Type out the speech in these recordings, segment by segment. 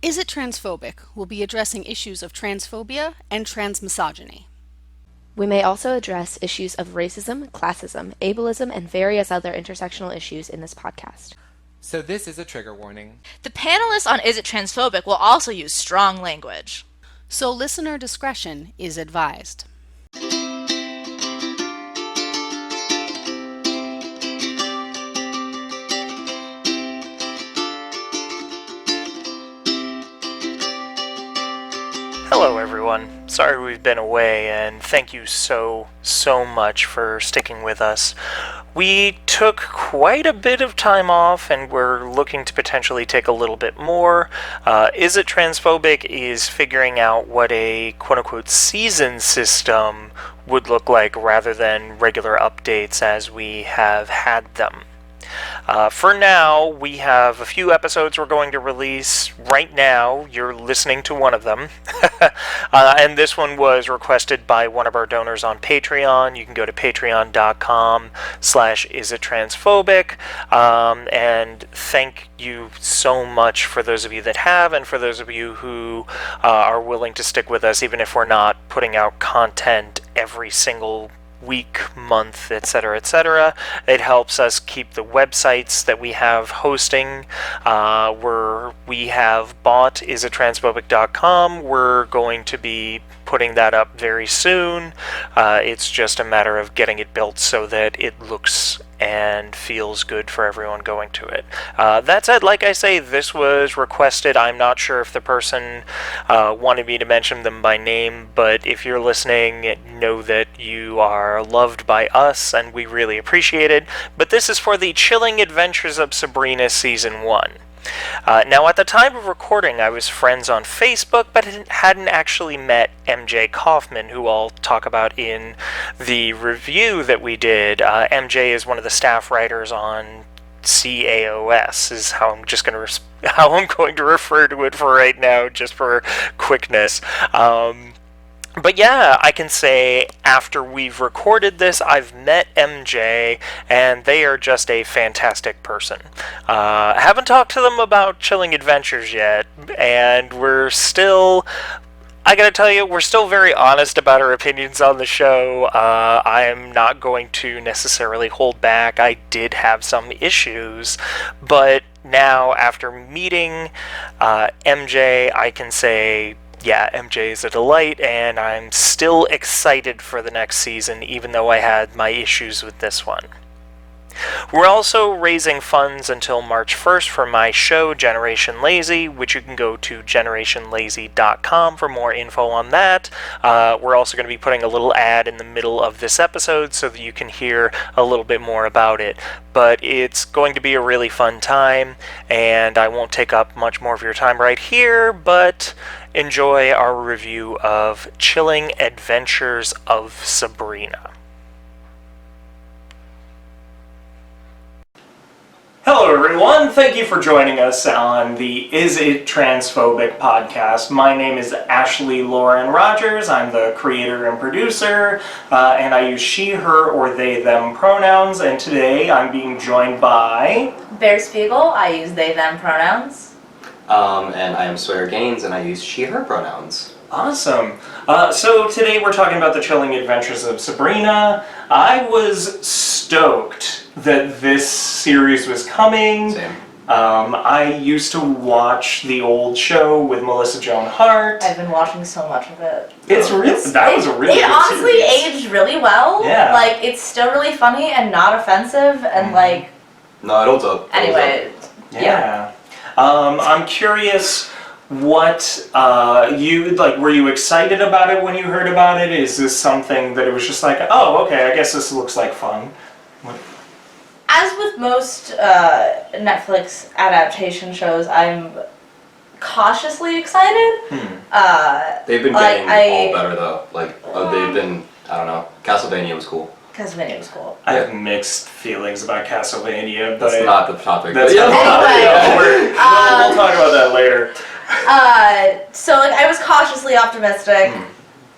Is It Transphobic will be addressing issues of transphobia and transmisogyny. We may also address issues of racism, classism, ableism, and various other intersectional issues in this podcast. So this is a trigger warning. The panelists on Is It Transphobic will also use strong language. So listener discretion is advised. Hello everyone. Sorry we've been away, and thank you so much for sticking with us. We took quite a bit of time off, and we're looking to potentially take a little bit more. Is It Transphobic is figuring out what a quote-unquote season system would look like rather than regular updates as we have had them. For now, we have a few episodes we're going to release right now. You're listening to one of them. And this one was requested by one of our donors on Patreon. You can go to patreon.com/isitransphobic. And thank you so much for those of you that have, and for those of you who are willing to stick with us, even if we're not putting out content every single week, month, etc., etc. It helps us keep the websites that we have hosting. We have bought isitransphobic.com. We're going to be putting that up very soon. It's just a matter of getting it built so that it looks and feels good for everyone going to it. That said, like I say, this was requested. I'm not sure if the person wanted me to mention them by name, but if you're listening, know that you are loved by us, and we really appreciate it. But this is for the Chilling Adventures of Sabrina Season 1. Now, at the time of recording, I was friends on Facebook, but hadn't actually met MJ Kaufman, who I'll talk about in the review that we did. MJ is one of the staff writers on CAOS, is how I'm going to refer to it for right now, just for quickness. But yeah, I can say after we've recorded this, I've met MJ, and they are just a fantastic person. Haven't talked to them about Chilling Adventures yet, and I gotta tell you, we're still very honest about our opinions on the show. I am not going to necessarily hold back. I did have some issues, but now after meeting MJ, I can say, yeah, MJ is a delight, and I'm still excited for the next season, even though I had my issues with this one. We're also raising funds until March 1st for my show, Generation Lazy, which you can go to generationlazy.com for more info on that. We're also going to be putting a little ad in the middle of this episode so that you can hear a little bit more about it. But it's going to be a really fun time, and I won't take up much more of your time right here, but enjoy our review of Chilling Adventures of Sabrina. Hello everyone, thank you for joining us on the Is It Transphobic podcast. My name is Ashley Lauren Rogers. I'm the creator and producer, and I use she, her, or they, them pronouns, and today I'm being joined by... Bear Spiegel, I use they, them pronouns. And I am Sawyer Gaines, and I use she, her pronouns. Awesome. So today we're talking about the Chilling Adventures of Sabrina. I was stoked that this series was coming. Same. I used to watch the old show with Melissa Joan Hart. I've been watching so much of it. That was a really good It honestly series. aged really well. Yeah. Like, it's still really funny and not offensive, and like... No, it holds up. Anyway, Yeah. I'm curious what you like. Were you excited about it when you heard about it? Is this something that it was just like, oh, okay, I guess this looks like fun? What? As with most Netflix adaptation shows, I'm cautiously excited. They've been like, getting all better, though. Like, they've been, I don't know, Castlevania was cool. Castlevania was cool. I have mixed feelings about Castlevania, but That's not the topic. That's yeah. not the topic. Anyway, We'll talk about that later. So like I was cautiously optimistic.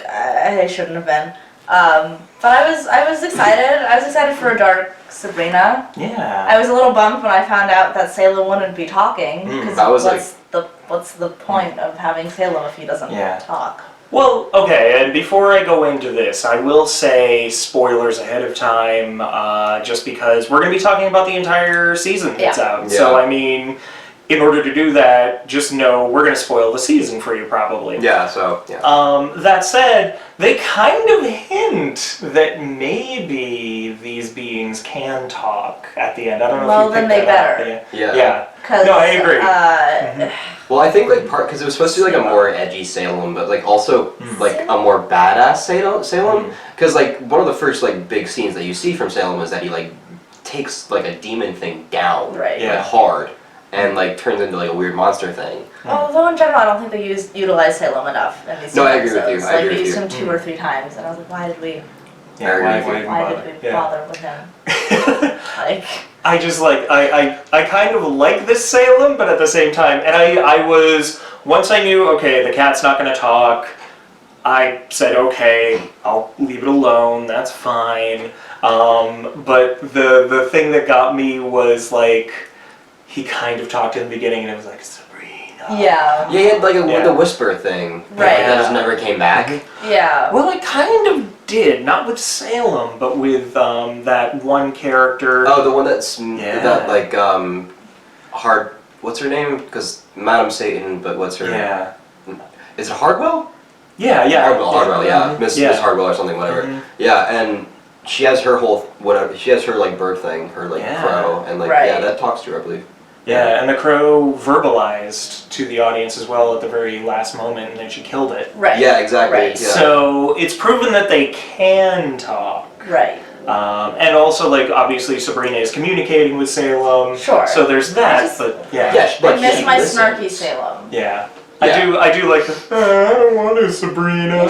I shouldn't have been. But I was excited. I was excited for a dark Sabrina. Yeah. I was a little bummed when I found out that Salem wouldn't be talking. 'cause That was let's what's the point of having Salem if he doesn't Yeah. talk? Well, okay, and before I go into this, I will say spoilers ahead of time, just because we're going to be talking about the entire season that's out. Yeah. So, I mean, in order to do that, just know we're going to spoil the season for you, probably. Yeah, so, yeah. That said, they kind of hint that maybe these beings can talk at the end. I don't know Well, if you then picked they that better. up. Yeah. Yeah. 'Cause, No, I agree. Well, I think like because it was supposed to be like a more edgy Salem, but like also like a more badass Salem. Because like one of the first like big scenes that you see from Salem is that he like takes like a demon thing down, Right. Yeah. like hard, and like turns into like a weird monster thing. Although in general, I don't think they utilize Salem enough in these No, two I agree with episodes. you. I Like agree they with used you. him 2 or 3 times, and I was like, why did we? Yeah, why Why even Why bother? did we Yeah. bother with him? Like, I just like I kind of like this Salem, but at the same time, and I was once I knew okay the cat's not gonna talk, I said okay I'll leave it alone, that's fine. But the thing that got me was like he kind of talked in the beginning and it was like Sabrina. yeah, Yeah, he had like Yeah. the whisper thing, Right. That just never came back. yeah. Well, it kind of did, not with Salem, but with that one character. Oh, the one that's Yeah. that like hard. What's her name? Because Madam Satan, but what's her? Yeah. Is it Hardwell? Yeah. Hardwell, yeah. Miss Yeah. Hardwell or something, whatever. Mhm. Yeah, and she has her whole whatever. She has her like bird thing, her like Yeah. crow, and like Right. yeah, that talks to her, I believe. Yeah, and the crow verbalized to the audience as well at the very last moment, and then she killed it. Right. Yeah, exactly. Right. Yeah. So it's proven that they can talk. Right. And also, like, obviously Sabrina is communicating with Salem. Sure. So there's I that, just- but yeah. Yeah, I like, miss she my listens. snarky Salem. Yeah. Yeah. I do like the, I don't want to, Sabrina.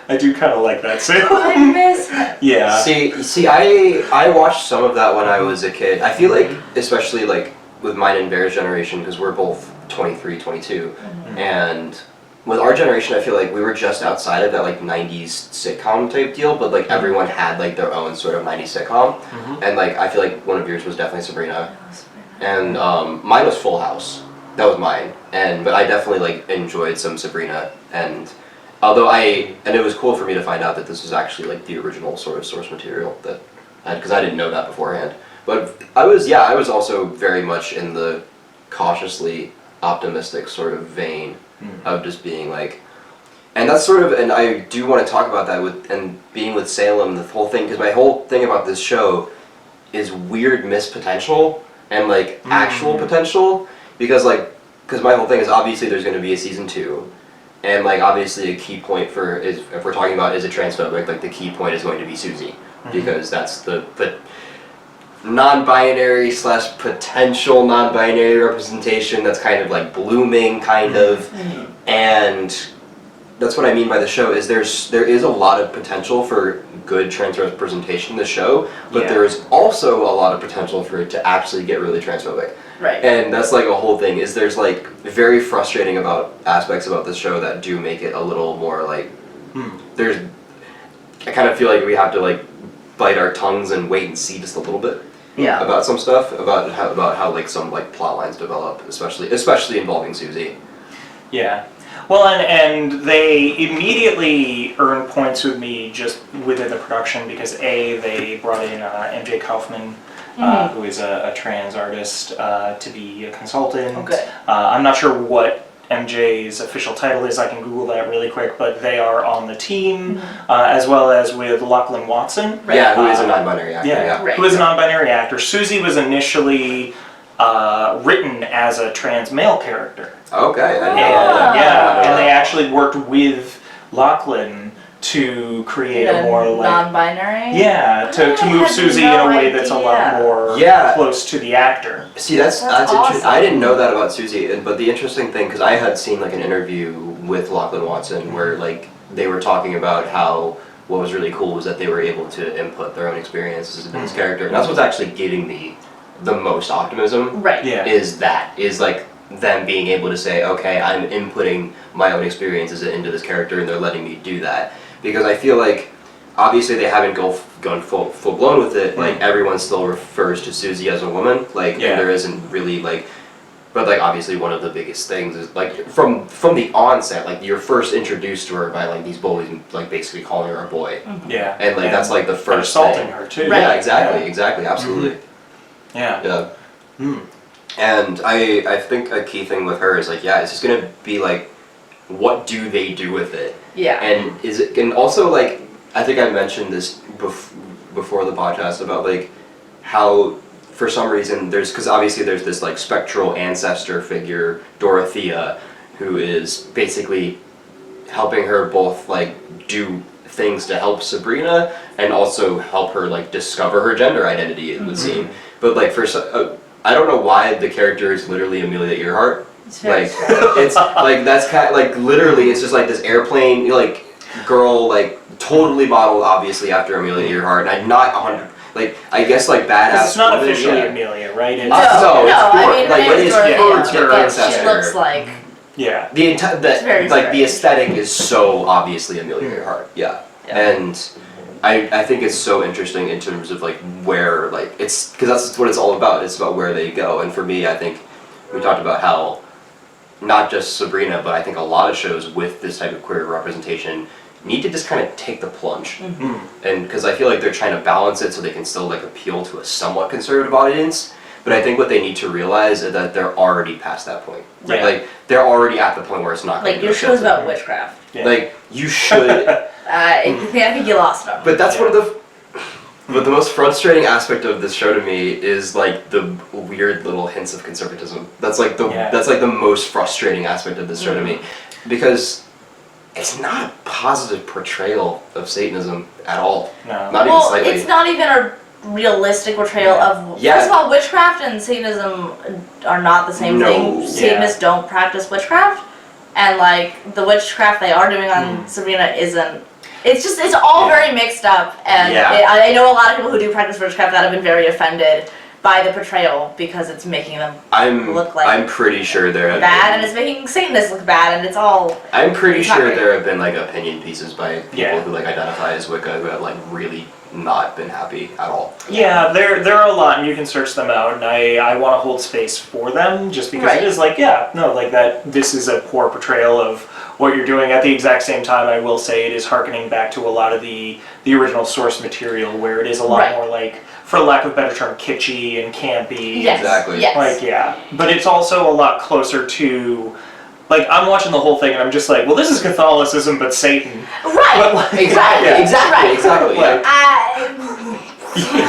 I do kind of like that I Salem. miss him. Yeah. See, I watched some of that when I was a kid. I feel like, especially like with mine and Bear's generation, because we're both 23, 22, and with our generation, I feel like we were just outside of that like 90s sitcom type deal, but like everyone had like their own sort of 90s sitcom, and like I feel like one of yours was definitely Sabrina, and mine was Full House. That was mine, but I definitely like enjoyed some Sabrina, and although and it was cool for me to find out that this was actually like the original sort of source material that, because I didn't know that beforehand. But I was also very much in the cautiously optimistic sort of vein of just being like, and that's sort of, and I do want to talk about that and being with Salem, the whole thing, because my whole thing about this show is weird missed potential and like actual potential, because my whole thing is obviously there's going to be a season 2, and like obviously a key point is if we're talking about is it transphobic, like the key point is going to be Susie, because that's the non-binary / potential non-binary representation that's kind of like blooming kind of, and that's what I mean by the show is there is a lot of potential for good trans representation in the show, but Yeah. there is also a lot of potential for it to actually get really transphobic. Right. And that's like a whole thing is there's like very frustrating about aspects about this show that do make it a little more like I kind of feel like we have to like bite our tongues and wait and see just a little bit Yeah. about some stuff about how like some like plot lines develop, especially involving Susie. Yeah. Well, and they immediately earned points with me just within the production because they brought in MJ Kaufman, who is a trans artist, to be a consultant. Oh, good. I'm not sure what MJ's official title is. I can Google that really quick, but they are on the team, as well as with Lachlan Watson. Right. Yeah, who is a non-binary actor. Yeah. Right. Who is a non-binary actor. Susie was initially written as a trans male character. Okay. I didn't know Ah. that. And they actually worked with Lachlan to create a more like non-binary. to I move had Susie no in a way that's a lot idea. more Yeah. close to the actor. See, that's That's interesting. I awesome. didn't know that about Susie, but the interesting thing, because I had seen like an interview with Lachlan Watson where like they were talking about how what was really cool was that they were able to input their own experiences into this character, and that's what's actually giving me the most optimism. Right. Yeah. Is like them being able to say, okay, I'm inputting my own experiences into this character, and they're letting me do that, because I feel like obviously they haven't gone full blown with it. Like everyone still refers to Susie as a woman, like Yeah. and there isn't really like But like obviously one of the biggest things is like from the onset, like you're first introduced to her by like these bullies like basically calling her a boy. Yeah. And like that's like the And first assaulting thing. her too. Yeah, exactly, absolutely. Yeah. Yeah. And I think a key thing with her is like, yeah, it's just gonna be like, what do they do with it? Yeah. And is it, and also like, I think I mentioned this before the podcast about like how for some reason because obviously there's this like spectral ancestor figure, Dorothea, who is basically helping her both like do things to help Sabrina and also help her like discover her gender identity, it would seem. But like I don't know why the character is literally Amelia Earhart. It's very Like strange. it's like that's kind of like literally it's just like this airplane like girl like totally modeled obviously after Amelia Earhart, and I'm not 100 like I guess like badass. 'Cause it's not woman, officially yeah. Amelia, right? It's, No, I mean, her like, name it is is Dorothea, her but ancestor. she looks like yeah. The entire very like the strange. aesthetic is so obviously Amelia Earhart, yeah. And I think it's so interesting in terms of like where like it's because that's what it's all about. It's about where they go, and for me, I think we talked about how not just Sabrina, but I think a lot of shows with this type of queer representation need to just kind of take the plunge, and because I feel like they're trying to balance it so they can still like appeal to a somewhat conservative audience. But I think what they need to realize is that they're already past that point. Yeah. Like they're already at the point where it's not like your show's about witchcraft. Yeah. Like you should. I think you lost them. But that's one of the most frustrating aspect of this show to me is like the weird little hints of conservatism. That's like the most frustrating aspect of this show to me, because it's not a positive portrayal of Satanism at all. No. Not even slightly. It's not even a realistic portrayal of. Yeah. First of all, witchcraft and Satanism are not the same No. thing. Satanists don't practice witchcraft, and like the witchcraft they are doing on Sabrina isn't. It's all very mixed up, and I know a lot of people who do practice witchcraft that have been very offended by the portrayal because it's making them look like I'm pretty sure there have bad, been, and it's making Satanists look bad, and it's all. I'm pretty it's not sure great. there have been like opinion pieces by people Yeah. who like identify as Wicca who have like really not been happy at all. Yeah, there are a lot, and you can search them out, and I want to hold space for them, just because Right. it is like, like that, this is a poor portrayal of what you're doing. At the exact same time, I will say it is hearkening back to a lot of the original source material, where it is a lot Right. more like, for lack of a better term, kitschy and campy. Yes. Exactly. Yes. Like, yeah. But it's also a lot closer to, like, I'm watching the whole thing, and I'm just like, well, this is Catholicism, but Satan. Right. But, like, Exactly. yeah. Exactly. Right. Exactly. Yeah.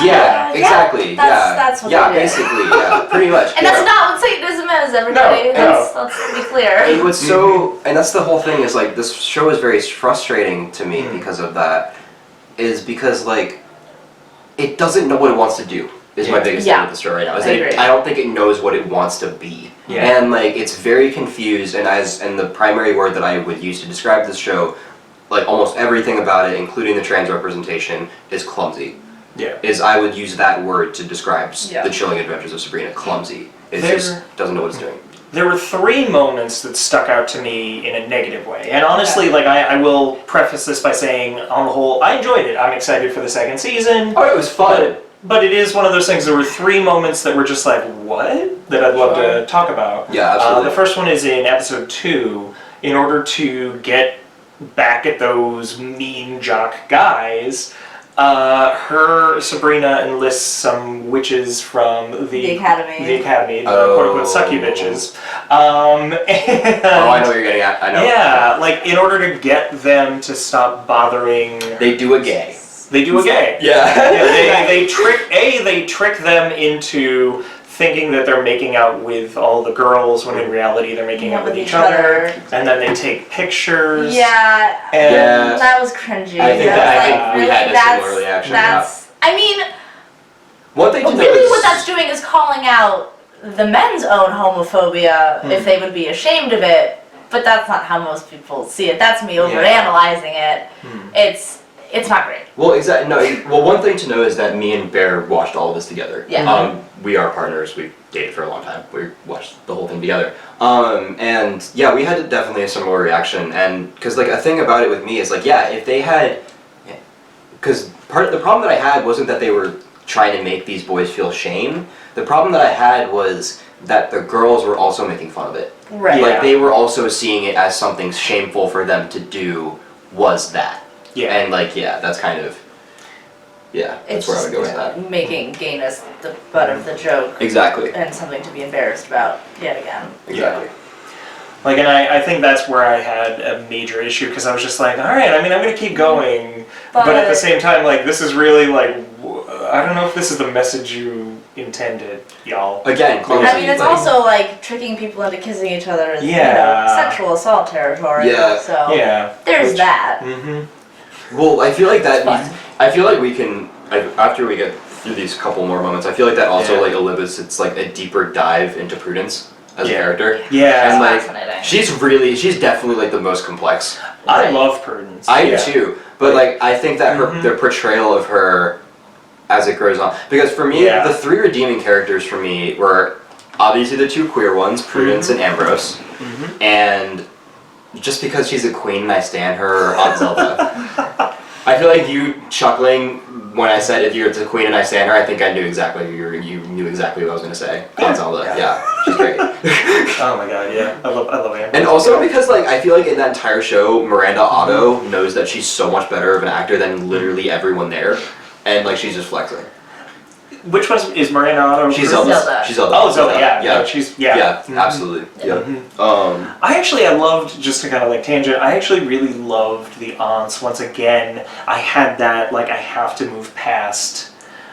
Yeah, exactly. That's what yeah, they do. basically, yeah, pretty much. And yeah. that's not what Satanism is, everybody. No, Let's be clear. And what's so, and that's the whole thing is like this show is very frustrating to me because of that. Is because like it doesn't know what it wants to do. Is my biggest thing with the show right now. Is I that agree. I don't think it knows what it wants to be. Yeah. And like it's very confused. And the primary word that I would use to describe this show, like almost everything about it, including the trans representation, is clumsy. Yeah. Is I would use that word to describe Yeah. the chilling adventures of Sabrina. Clumsy. It There- just doesn't know what it's doing. There were 3 moments that stuck out to me in a negative way. And honestly, like, I will preface this by saying, on the whole, I enjoyed it. I'm excited for the second season. Oh, it was fun. But it is one of those things, there were 3 moments that were just like, what? That I'd love to talk about. Yeah, absolutely. The first one is in episode 2. In order to get back at those mean jock guys, Sabrina enlists some witches from The academy. the quote-unquote sucky bitches. And, Oh, I know what you're getting at. I know. yeah, like in order to get them to stop bothering, They do a gay. they do a gay. Yeah. Yeah, they trick them into thinking that they're making out with all the girls when in reality they're making out with each other, and then they take pictures. Yeah. And Yeah. That was cringy. I think that- I was think we really, had a that's, similar reaction, That's. I mean, One thing to know really, is what that's doing is calling out the men's own homophobia if they would be ashamed of it. But that's not how most people see it. That's me overanalyzing it. It's not great. well, exactly. No. Well, one thing to know is that me and Bear watched all of this together. Yeah. We are partners. We've dated for a long time. We watched the whole thing together. And yeah, we had definitely a similar reaction. And because like a thing about it with me is like, yeah, if they had, because the problem that I had wasn't that they were trying to make these boys feel shame. The problem that I had was that the girls were also making fun of it. Right. Yeah. Like they were also seeing it as something shameful for them to do. Was that? Yeah. And like that's kind of that's It's where I just would go with that. making gayness the butt of the joke Exactly. and something to be embarrassed about yet again. Exactly. Like, and I think that's where I had a major issue, because I was just like, all right, I mean, I'm going to keep going, but at the same time, like, this is really, like, I don't know if this is the message you intended, y'all. Again, clumsy, I mean, it's like- also like tricking people into kissing each other is Yeah. sexual assault territory. Yeah. So Yeah. there's that. Mm-hmm. Well, I feel like that. Fun. I feel like we can. After we get through these couple more moments, I feel like that also Yeah. like elicits like a deeper dive into Prudence as a character. Yeah. And like Fascinating. she's definitely like the most complex. I love Prudence. I yeah. do too, but like I think that her their portrayal of her as it grows on, because for me Yeah. the three redeeming characters for me were obviously the two queer ones, Prudence and Ambrose, and just because she's a queen and I stan her, Aunt Zelda. I feel like you chuckling when I said if you're the queen and I stan her, I think I knew exactly you knew exactly what I was gonna say. Aunt Zelda, yeah, she's great. Oh my god, yeah. I love Amber. And also because like I feel like in that entire show, Miranda Otto knows that she's so much better of an actor than literally everyone there, and like she's just flexing. Which one is Miranda Otto? She's Prudence? Zelda. She's Zelda. Oh, Zelda, yeah. yeah. No, she's, yeah. Yeah, Mhm. absolutely. Yeah. I loved, just to kind of like tangent, I actually really loved the aunts. Once again, I had that, like, I have to move past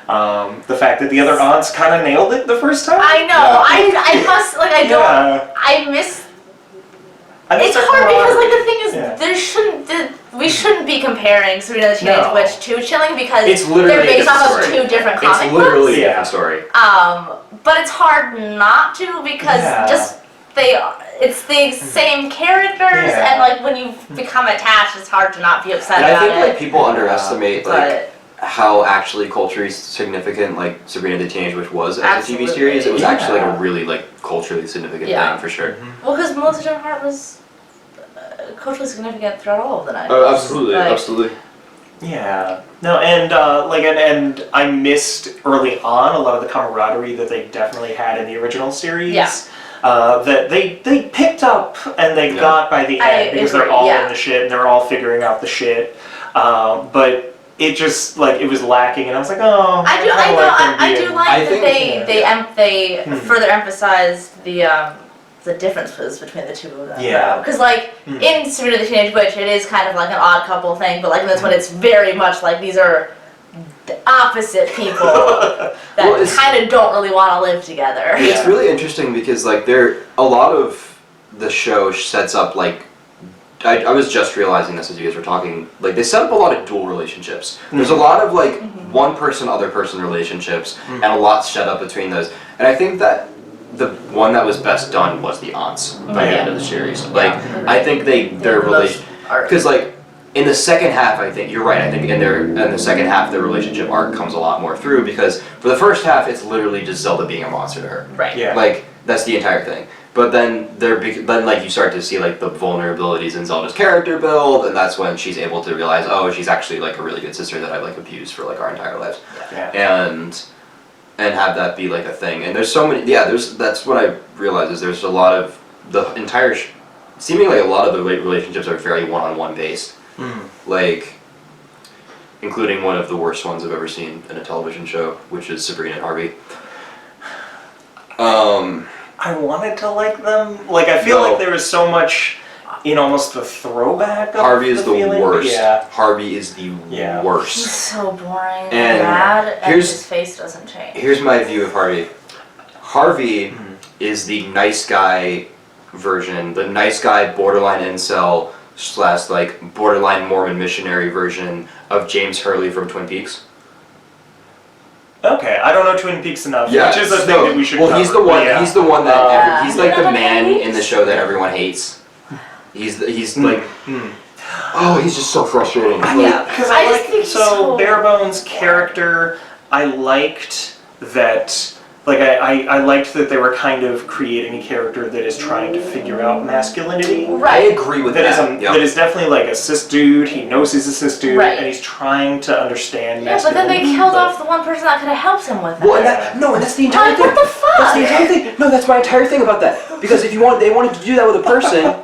the fact that the other aunts kind of nailed it the first time. I know. I must like I don't. Yeah. I miss. I It's miss hard their because like the camaraderie. thing is we shouldn't be comparing Sabrina the Teenage No. Witch to Chilling because It's literally they're a based different off of story. two different comic It's literally books. a Yeah. different story. But it's hard not to because Yeah. just it's the same characters Yeah. and like when you become attached, it's hard to not be upset And I about think it. like people underestimate like But how actually culturally significant like Sabrina the Teenage Witch was as a TV Absolutely. series. It was actually like Yeah. a really like culturally significant Yeah. thing for sure. well, because Melissa Joan Hart was culturally significant throughout all of the 90s. Oh, absolutely, Like, absolutely. Yeah. No, and and I missed early on a lot of the camaraderie that they definitely had in the original series. Yeah. That they picked up and they Yeah. got by the I end because agree, they're all yeah. in the shit and they're all figuring out the shit. But it just like it was lacking, and I was like, oh. I do kinda know. like them I do being- like I that think- they further emphasized the differences between the two of them. Yeah. Because like in Sabrina the Teenage Witch, it is kind of like an odd couple thing, but like in this one, it's very much like these are the opposite people that Well, it's- kind of don't really want to live together. Yeah. It's really interesting because like a lot of the show sets up like I was just realizing this as you guys were talking, like they set up a lot of dual relationships. There's a lot of like one person other person relationships and a lot set up between those. And I think that the one that was best done was the aunts by the end of the series. Like I think their relation because like in the second half, I think you're right. I think in the second half, their relationship arc comes a lot more through because for the first half, it's literally just Zelda being a monster to her. Right. Yeah. Like that's the entire thing. But then then like you start to see like the vulnerabilities in Zelda's character build, and that's when she's able to realize, oh, she's actually like a really good sister that I like abused for like our entire lives, Yeah. and have that be like a thing. And there's so many. Yeah, that's what I realized is there's a lot of the entire seemingly a lot of the relationships are very one-on-one based. Like, including one of the worst ones I've ever seen in a television show, which is Sabrina and Harvey. I wanted to like them. Like I feel No. like there was so much in almost the throwback. Of Harvey is the feeling. worst. Yeah. Harvey is the Yeah. He's worst. so boring and And bad, and here's- his face doesn't change. Here's my view of Harvey. Harvey is the nice guy version, the nice guy borderline incel / like borderline Mormon missionary version of James Hurley from Twin Peaks. Okay, I don't know Twin Peaks enough, which is a thing so- that we should well, cover. he's the one. Yeah. He's the one that Yeah. he's like the Yeah. man in the show that everyone hates. He's like, oh, he's just so frustrating. Yeah. Because I just think he's so- Barebones' character, I liked that like I liked that they were kind of creating a character that is trying to figure out masculinity. I agree with that. That is definitely like a cis dude. He knows he's a cis dude, Right. and he's trying to understand Yeah, but then masculinity. they killed off the one person that could have helped him with it. Well, and that's the entire Like, thing. what the fuck? That's the entire thing. No, that's my entire thing about that. Because if they wanted to do that with a person,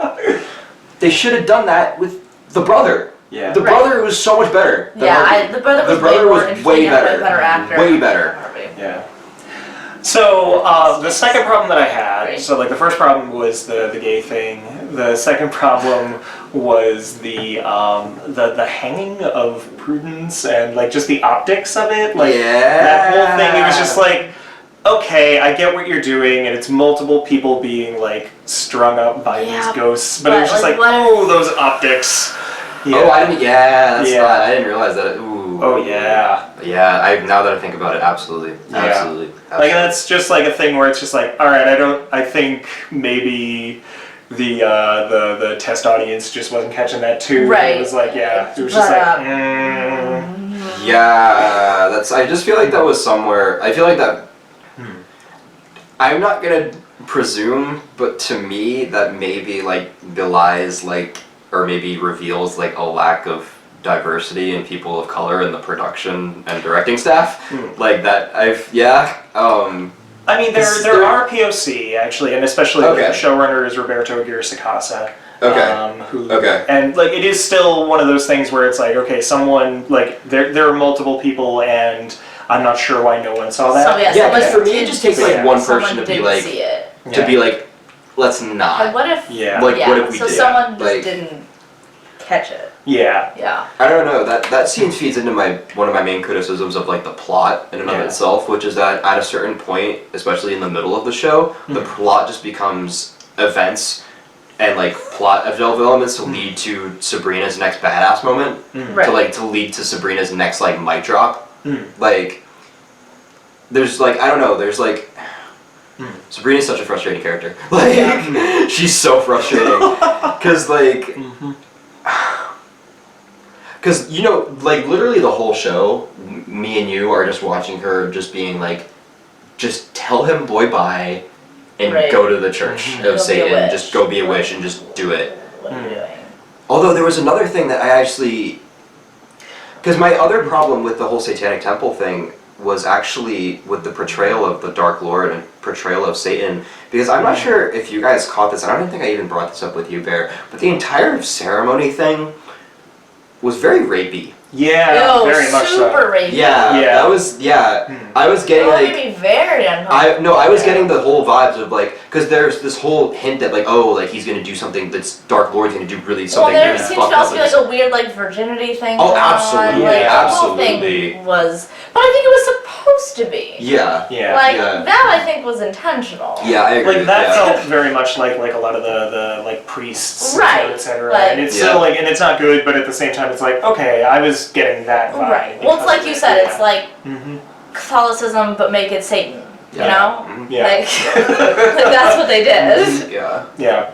they should have done that with the brother. Yeah. The brother was so much better. Than Harvey. The brother was The brother way more was interesting way and better. way better actor. Way better. Harvey. Yeah. So the second problem that I had, Great. so like the first problem was the gay thing. The second problem was the hanging of Prudence and like just the optics of it. Like that whole thing. It was just like, okay, I get what you're doing, and it's multiple people being like strung up by Yeah, these ghosts, but it was but, just like, like, what oh, those optics. Yeah. Oh, I didn't. Yeah, that's Yeah. not. I didn't realize that. Ooh. Oh yeah. Yeah. Now that I think about it, absolutely. Yeah. Absolutely. Like that's just like a thing where it's just like, all right, I think maybe the test audience just wasn't catching that too. Right. It was like, yeah, it was just But, like, Yeah, that's. I just feel like that was somewhere. I feel like that. I'm not gonna presume, but to me, that maybe like belies like, or maybe reveals like a lack of diversity in people of color in the production and directing staff. Like that. I mean, there are POC actually, and especially like, Okay. the showrunner is Roberto Aguirre Sacasa. Okay. Okay. And like it is still one of those things where it's like, okay, someone like there are multiple people, and I'm not sure why no one saw that. So yeah, Yeah, someone because for me, it did- just takes like one person someone to be didn't like, see it. let's not. Like, what if? Yeah. Like, yeah, what if we so did? someone just Like- didn't catch it. Yeah. Yeah. I don't know. That scene feeds into one of my main criticisms of like the plot in and of Yeah. itself, which is that at a certain point, especially in the middle of the show, the plot just becomes events and like plot developments to lead to Sabrina's next badass moment, Right. to lead to Sabrina's next like mic drop. Like, there's like, I don't know. There's like. Sabrina's such a frustrating character. Like, she's so frustrating. Cause like, cause you know, like literally the whole show, me and you are just watching her just being like, just tell him boy bye, and Right. go to the church Go be a of Satan. witch. Just go be a witch and just do it. What are you doing? Although there was another thing that I actually, because my other problem with the whole Satanic Temple thing was actually with the portrayal of the Dark Lord and portrayal of Satan, because I'm not sure if you guys caught this, and I don't think I even brought this up with you, Bear, but the entire ceremony thing was very rapey. Yeah. Ew, Very much so. super rapey. Yeah, Yeah. that was, I was getting That like, made me very uncomfortable. I was Yeah. getting the whole vibes of like, because there's this whole hint that like, oh, like he's gonna do something that's Dark Lord's gonna do really Well, something there really seems fucked to also up. be like a weird like virginity thing. Oh, going on. absolutely, Like, yeah, the whole absolutely. thing was, but I think it was supposed to be. Yeah. Yeah. Like Yeah. that, I think was intentional. Yeah, I agree Like with that felt very much like a lot of the like priests, Right, et cetera. like- And it's Yeah. still like, and it's not good, but at the same time, it's like, okay, I was getting that vibe. Right. Well, it's because like of you it, said, yeah. it's like Mm-hmm. Catholicism, but make it Satan. Yeah. You know? Yeah. Like, like that's what they did. Yeah. Yeah.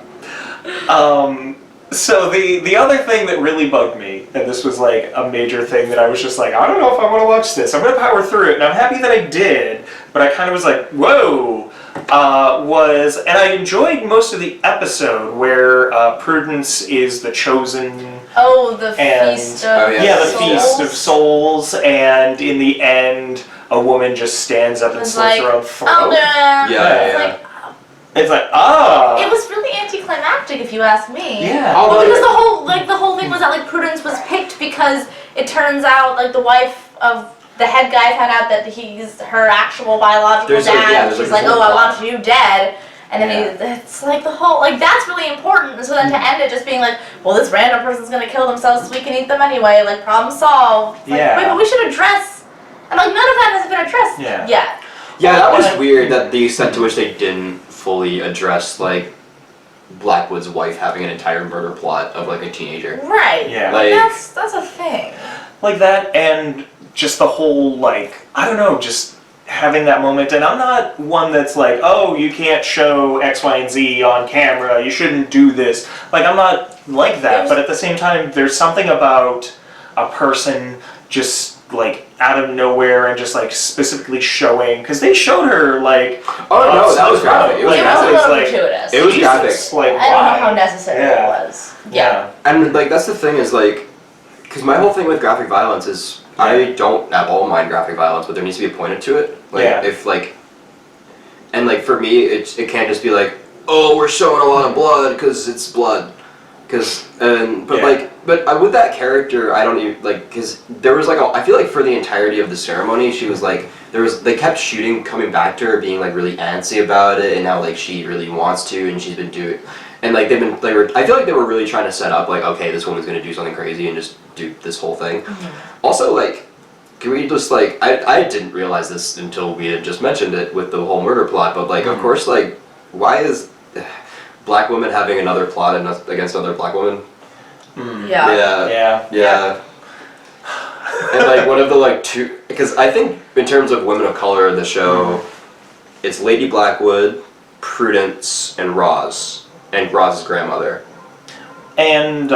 So the other thing that really bugged me, and this was like a major thing that I was just like, I don't know if I want to watch this. I'm gonna power through it, and I'm happy that I did. But I kind of was like, whoa. And I enjoyed most of the episode where Prudence is the chosen. Oh, the And- feast of Oh, yeah. Yeah, the souls. Feast of Souls, and in the end, a woman just stands up and It's slits like, her own oh, throat. Yeah, It's yeah. like, It's like, ah. it was really anticlimactic, if you ask me. Yeah. Well, because the whole thing was that like Prudence was picked because it turns out like the wife of the head guy found out that he's her actual biological There's, like, dad. yeah, there's, like, She's this like, whole oh, I plot. want you dead. And then Yeah. it's like the whole, like that's really important. And so then to end it just being like, well, this random person's gonna kill themselves so we can eat them anyway. Like problem solved. It's like, Yeah. wait, but we should address. And like none of that has been addressed Yeah. yet. Yeah, that was And I- weird that the extent to which they didn't fully address like Blackwood's wife having an entire murder plot of like a teenager. Right. Yeah. Like, Like- that's a thing. Like that, and just the whole, like, I don't know, just having that moment. And I'm not one that's like, oh, you can't show X, Y, and Z on camera, you shouldn't do this. Like, I'm not like that, but at the same time, there's something about a person just, like, out of nowhere and just like specifically showing, because they showed her like. Oh no, that was graphic. It was It was a graphic. little like, gratuitous. It was Jesus, graphic. like, I don't know why? how necessary Yeah. it was. Yeah. And like that's the thing is like, because my whole thing with graphic violence is I don't at all mind graphic violence, but there needs to be a point to it. Like Yeah. if like, and like for me, it can't just be like, oh, we're showing a lot of blood because it's blood, but with that character, I don't even like because there was like I feel like for the entirety of the ceremony, she was like they kept shooting coming back to her being like really antsy about it and how like she really wants to and she's been doing. And like I feel like they were really trying to set up like, okay, this woman's gonna do something crazy and just do this whole thing. Mm-hmm. Also, like, can we just like I didn't realize this until we had just mentioned it with the whole murder plot, but like of course like why is black women having another plot against another black woman? Yeah. Yeah. And like one of the like two, because I think in terms of women of color in the show, it's Lady Blackwood, Prudence, and Roz Roz's grandmother. And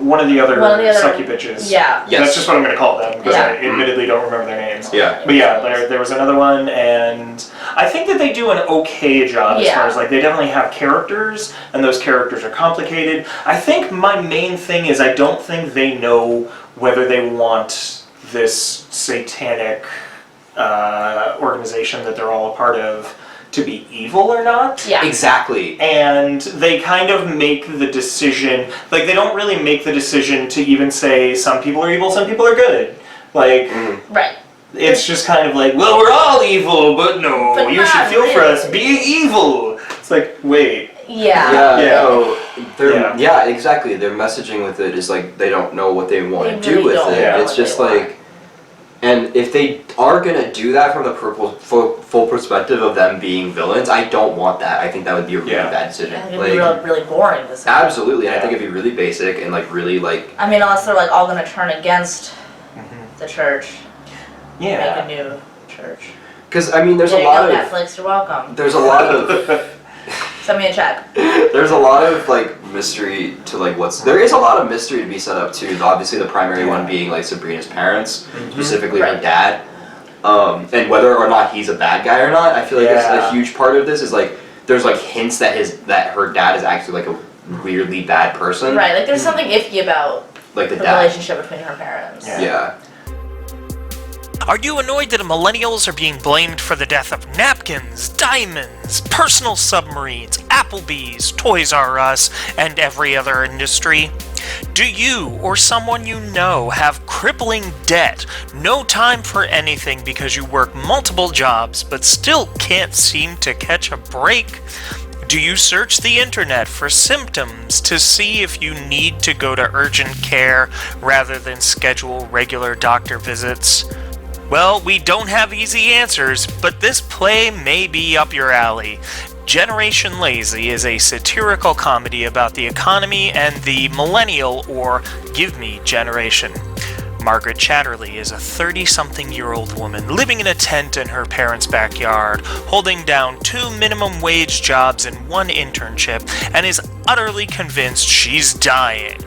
one of the other sucky bitches. Yeah. Yes. That's just what I'm going to call them, because Yeah. I admittedly don't remember their names. Yeah. But yeah, there was another one, and I think that they do an okay job as far as, like, they definitely have characters, and those characters are complicated. I think my main thing is I don't think they know whether they want this satanic organization that they're all a part of to be evil or not. Yeah. Exactly. And they kind of make the decision, like they don't really make the decision to even say some people are evil, some people are good. Like, Right. it's just kind of like, well, we're all evil, but no, But you should not feel for us really. being evil. It's like, wait. Yeah. Yeah, exactly. Their messaging with it is like they don't know what they want They to do really with don't it. know It's what just they want. like, and if they are gonna do that from the full perspective of them being villains, I don't want that. I think that would be a really bad decision. I think it'd be really, really boring to see. Absolutely, and I think it'd be really basic and like really like. I mean, unless they're like all gonna turn against the church, Yeah. make a new church. Because I mean, there's There a you lot go, of Netflix, you're welcome. there's a lot of Send me a check. there's a lot of like mystery to like there is a lot of mystery to be set up too. Obviously, the primary one being like Sabrina's parents, specifically her Right. dad, and whether or not he's a bad guy or not. I feel like it's a huge part of this is like there's like hints that her dad is actually like a weirdly bad person. Right, like there's something iffy about Like the the dad. relationship between her parents. Yeah. Are you annoyed that millennials are being blamed for the death of napkins, diamonds, personal submarines, Applebee's, Toys R Us, and every other industry? Do you or someone you know have crippling debt, no time for anything because you work multiple jobs but still can't seem to catch a break? Do you search the internet for symptoms to see if you need to go to urgent care rather than schedule regular doctor visits? Well, we don't have easy answers, but this play may be up your alley. Generation Lazy is a satirical comedy about the economy and the millennial or give me generation. Margaret Chatterley is a 30-something-year-old woman living in a tent in her parents' backyard, holding down 2 minimum wage jobs and 1 internship, and is utterly convinced she's dying.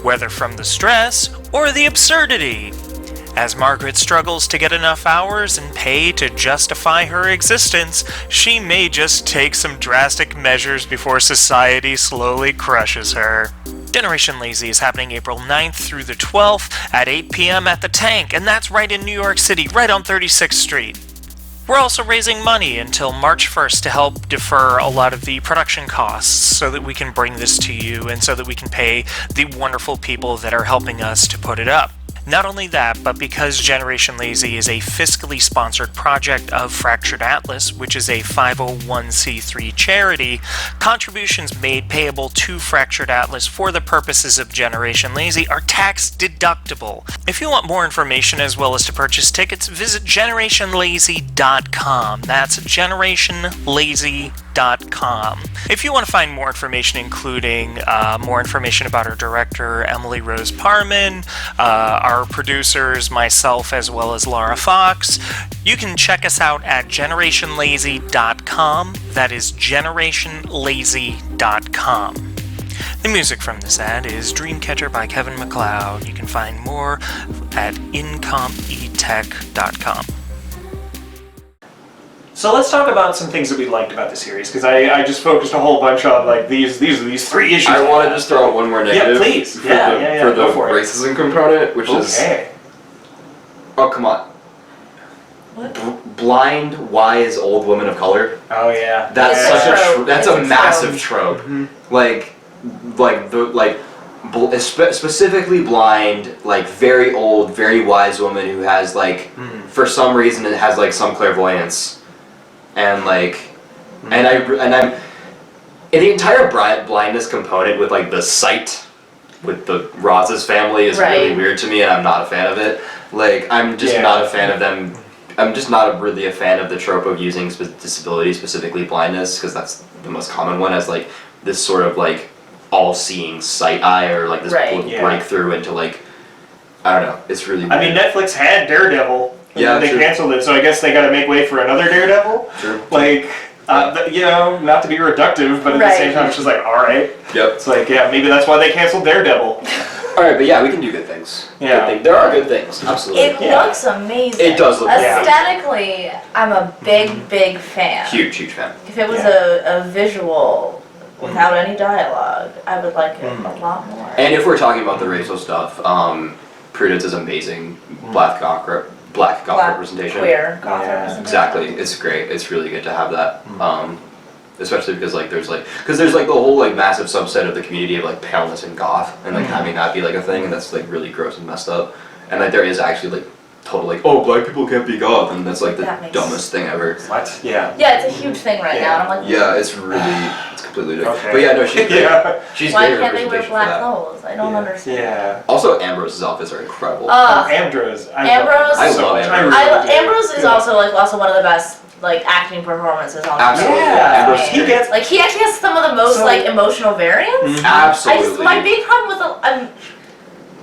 Whether from the stress or the absurdity. As Margaret struggles to get enough hours and pay to justify her existence, she may just take some drastic measures before society slowly crushes her. Generation Lazy is happening April 9th through the 12th at 8 p.m. at the Tank, and that's right in New York City, right on 36th Street. We're also raising money until March 1st to help defer a lot of the production costs so that we can bring this to you and so that we can pay the wonderful people that are helping us to put it up. Not only that, but because Generation Lazy is a fiscally sponsored project of Fractured Atlas, which is a 501c3 charity, contributions made payable to Fractured Atlas for the purposes of Generation Lazy are tax deductible. If you want more information as well as to purchase tickets, visit generationlazy.com. That's generationlazy.com. If you want to find more information, including more information about our director, Emily Rose Parman, our producers, myself, as well as Laura Fox, you can check us out at generationlazy.com. That is generationlazy.com. The music from this ad is Dreamcatcher by Kevin MacLeod. You can find more at incompetech.com. So let's talk about some things that we liked about the series, because I just focused a whole bunch on like these 3 issues. I want to just throw out one more negative. Yeah, please. For Yeah, the, yeah, for the go for it. racism component, which is oh come on, What? blind, wise old women of color. Oh yeah. That's It's such a a trope. that's It's a a massive trope. Specifically blind, like very old, very wise woman who has like for some reason it has like some clairvoyance, and like and I'm in the entire blindness component with like the sight with the Roz's family is really Right. weird to me, and I'm not a fan of it. Like I'm just not a fan of them. I'm just not really a fan of the trope of using disability, specifically blindness, because that's the most common one, as like this sort of like all-seeing sight eye, or like this Right. breakthrough into like, I don't know. It's really weird. I mean, Netflix had Daredevil. And Yeah, then they true. canceled it, so I guess they got to make way for another Daredevil. True. Like, you know, not to be reductive, but at the same time, it's just like, all right. Yep. It's like, yeah, maybe that's why they canceled Daredevil. All right, but yeah, we can do good things. Yeah. Good thing. There are good things. Absolutely. It Yeah. looks amazing. It does look amazing. Aesthetically, I'm a big fan. Huge fan. If it was a visual without any dialogue, I would like it a lot more. And if we're talking about the racial stuff, Prudence is amazing. Black goth representation. Queer goth Yeah. representation. Exactly. It's great. It's really good to have that. Especially because there's the whole like massive subset of the community of like paleness and goth, and like having that be like a thing, and that's like really gross and messed up. And like there is actually like total like, oh, black people can't be goth, and that's like the That makes dumbest thing ever. What? Yeah. Yeah, it's a huge thing right now, and I'm like, Yeah, it's completely different. Okay. But yeah, no, she's great. Yeah. She's why great can't they wear representation for black that. clothes? I don't understand. Yeah. Also, Ambrose's outfits are incredible. Ambrose Ambrose. I love Ambrose. Ambrose is also one of the best like acting performances on the Absolutely. show. Yeah. Ambrose is He great. gets Like he actually has some of the most So- like emotional variants. Absolutely. My big problem with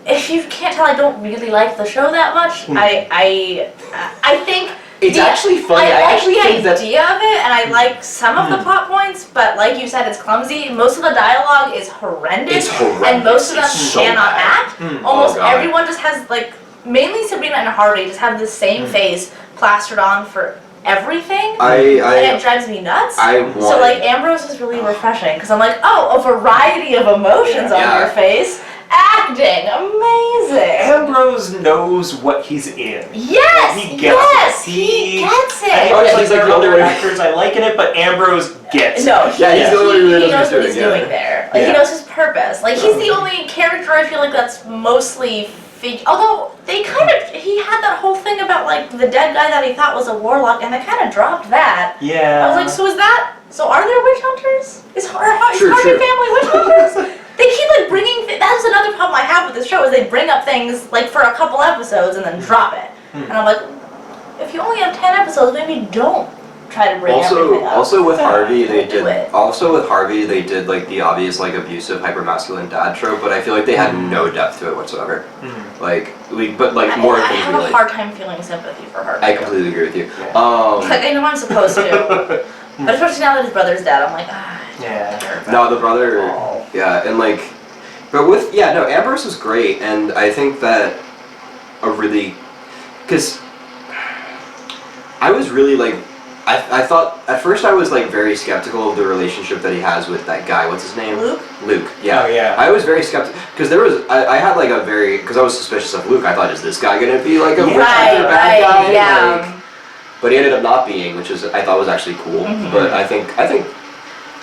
if you can't tell, I don't really like the show that much. I think It's actually funny. I like actually the think that idea of it, and I like some of the plot points, but like you said, it's clumsy. Most of the dialogue is horrendous, It's horrendous. and most of them It's so cannot bad. act. Almost Oh, God. everyone just has like, mainly Sabrina and Harvey just have the same face plastered on for everything. and it drives me nuts. So like Ambrose is really refreshing because I'm like, oh, a variety of emotions on Yeah. your face, acting, amazing. Ambrose knows what he's in. Yes, He gets yes, it. he gets I it. think Oh, there's he's like like there are the other only one- actors I like in it, but Ambrose gets it. No, Yeah, he's the only one who really he knows knows what what he's he's doing, doing there. Like he Yeah. knows his purpose. Like he's the only character I feel like that's mostly although he had that whole thing about like the dead guy that he thought was a warlock, and they kind of dropped that. Yeah. I was like, so are there witch hunters? Is Harvey True. family witch hunters? They keep like bringing. That's another problem I have with this show is they bring up things like for a couple episodes and then drop it, and I'm like, if you only have 10 episodes, maybe don't try to bring everything up. Also with Harvey, they Do it. did. Also with Harvey, they did like the obvious like abusive, hypermasculine dad trope, but I feel like they had no depth to it whatsoever. Like more I things have we a like. hard time feeling sympathy for Harvey. I completely agree with you. Like I know I'm supposed to, but especially now that his brother's dead, I'm like, Yeah. No, the brother, yeah, and like, but with, yeah, no, Ambrose is great, and I think that because I was really like, I thought, at first I was like very skeptical of the relationship that he has with that guy, what's his name? Luke? Luke, yeah. Oh, yeah. I was very skeptical, because I had like because I was suspicious of Luke, I thought, is this guy gonna be like a witch hunter bad guy? yeah. Like, but he ended up not being, which I thought was actually cool. Mm-hmm. But I think,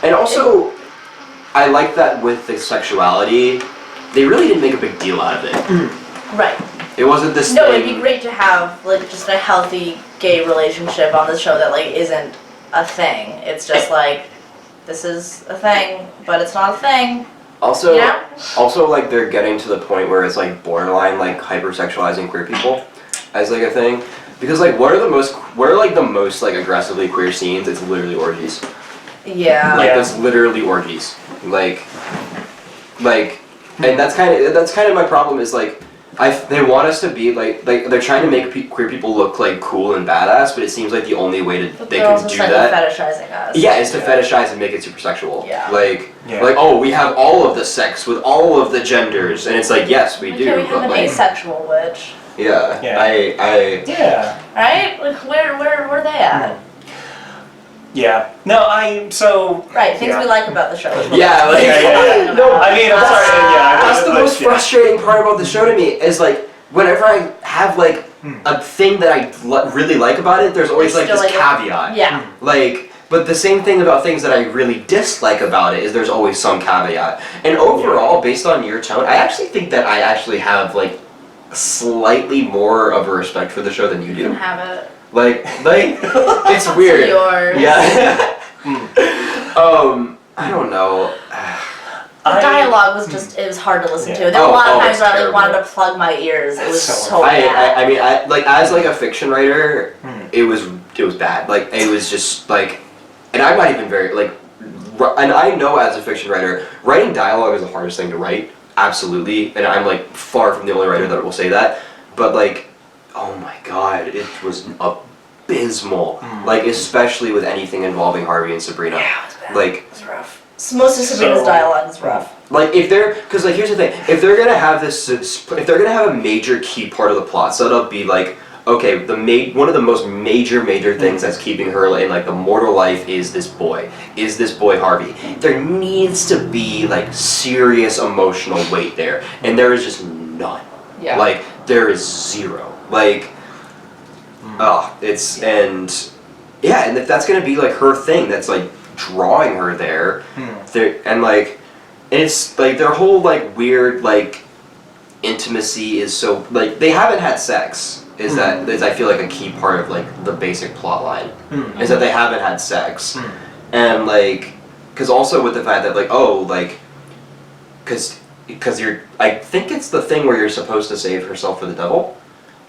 and also, I like that with the sexuality, they really didn't make a big deal out of it. Right. It wasn't this No, thing. it'd be great to have like just a healthy gay relationship on the show that like isn't a thing. It's just like this is a thing, but it's not a thing. Also, Yeah. also like they're getting to the point where it's like borderline like hypersexualizing queer people as like a thing. Because like what are the most like aggressively queer scenes? It's literally orgies. Yeah. Like it's literally orgies. Like and that's kind of my problem is like they want us to be like they're trying to make queer people look like cool and badass, but it seems like the only way they They're can also do slightly that. fetishizing us. Yeah, is to fetishize and make it super sexual. Yeah. Like, oh, we have all of the sex with all of the genders, and it's like, yes, we do. Okay, we have but an like, asexual witch. yeah, Yeah. Yeah. Right? Like, where they at? Yeah. No, Right, things we like about the show. is what Yeah, we're like, Yeah. no, I mean, I'm sorry. Yeah. that's the most frustrating part about the show to me is like whenever I have like a thing that I really like about it, there's always like There's this still, like, caveat. Yeah. Like, but the same thing about things that I really dislike about it is there's always some caveat. And overall, based on your tone, I actually think that I actually have like slightly more of a respect for the show than you You do. can have it. Like it's It's weird. yours. Yeah. I don't know. The dialogue was just, it was hard to listen to. There were a lot of times where I like wanted to plug my ears. It was so bad. I mean, like as like a fiction writer, it was bad. Like it was just like, and I'm not even very like, and I know as a fiction writer, writing dialogue is the hardest thing to write. Absolutely, and I'm like far from the only writer that will say that. But like, oh my god, it was abysmal. Like especially with anything involving Harvey and Sabrina. Yeah, it was bad. Like It was rough. Most of Sabrina's dialogue is rough. like if they're, because like here's the thing, if they're gonna have this, if they're gonna have a major key part of the plot setup be like, okay, one of the most major things that's keeping her in like the mortal life is this boy Harvey. There needs to be like serious emotional weight there, and there is just none. Yeah. Like there is zero. Like, it's and if that's gonna be like her thing, that's like drawing her there, and like, and it's like their whole like weird like intimacy is so like they haven't had sex is I feel like a key part of like the basic plot line is that they haven't had sex, and like because also with the fact that like because you're, I think it's the thing where you're supposed to save herself for the devil.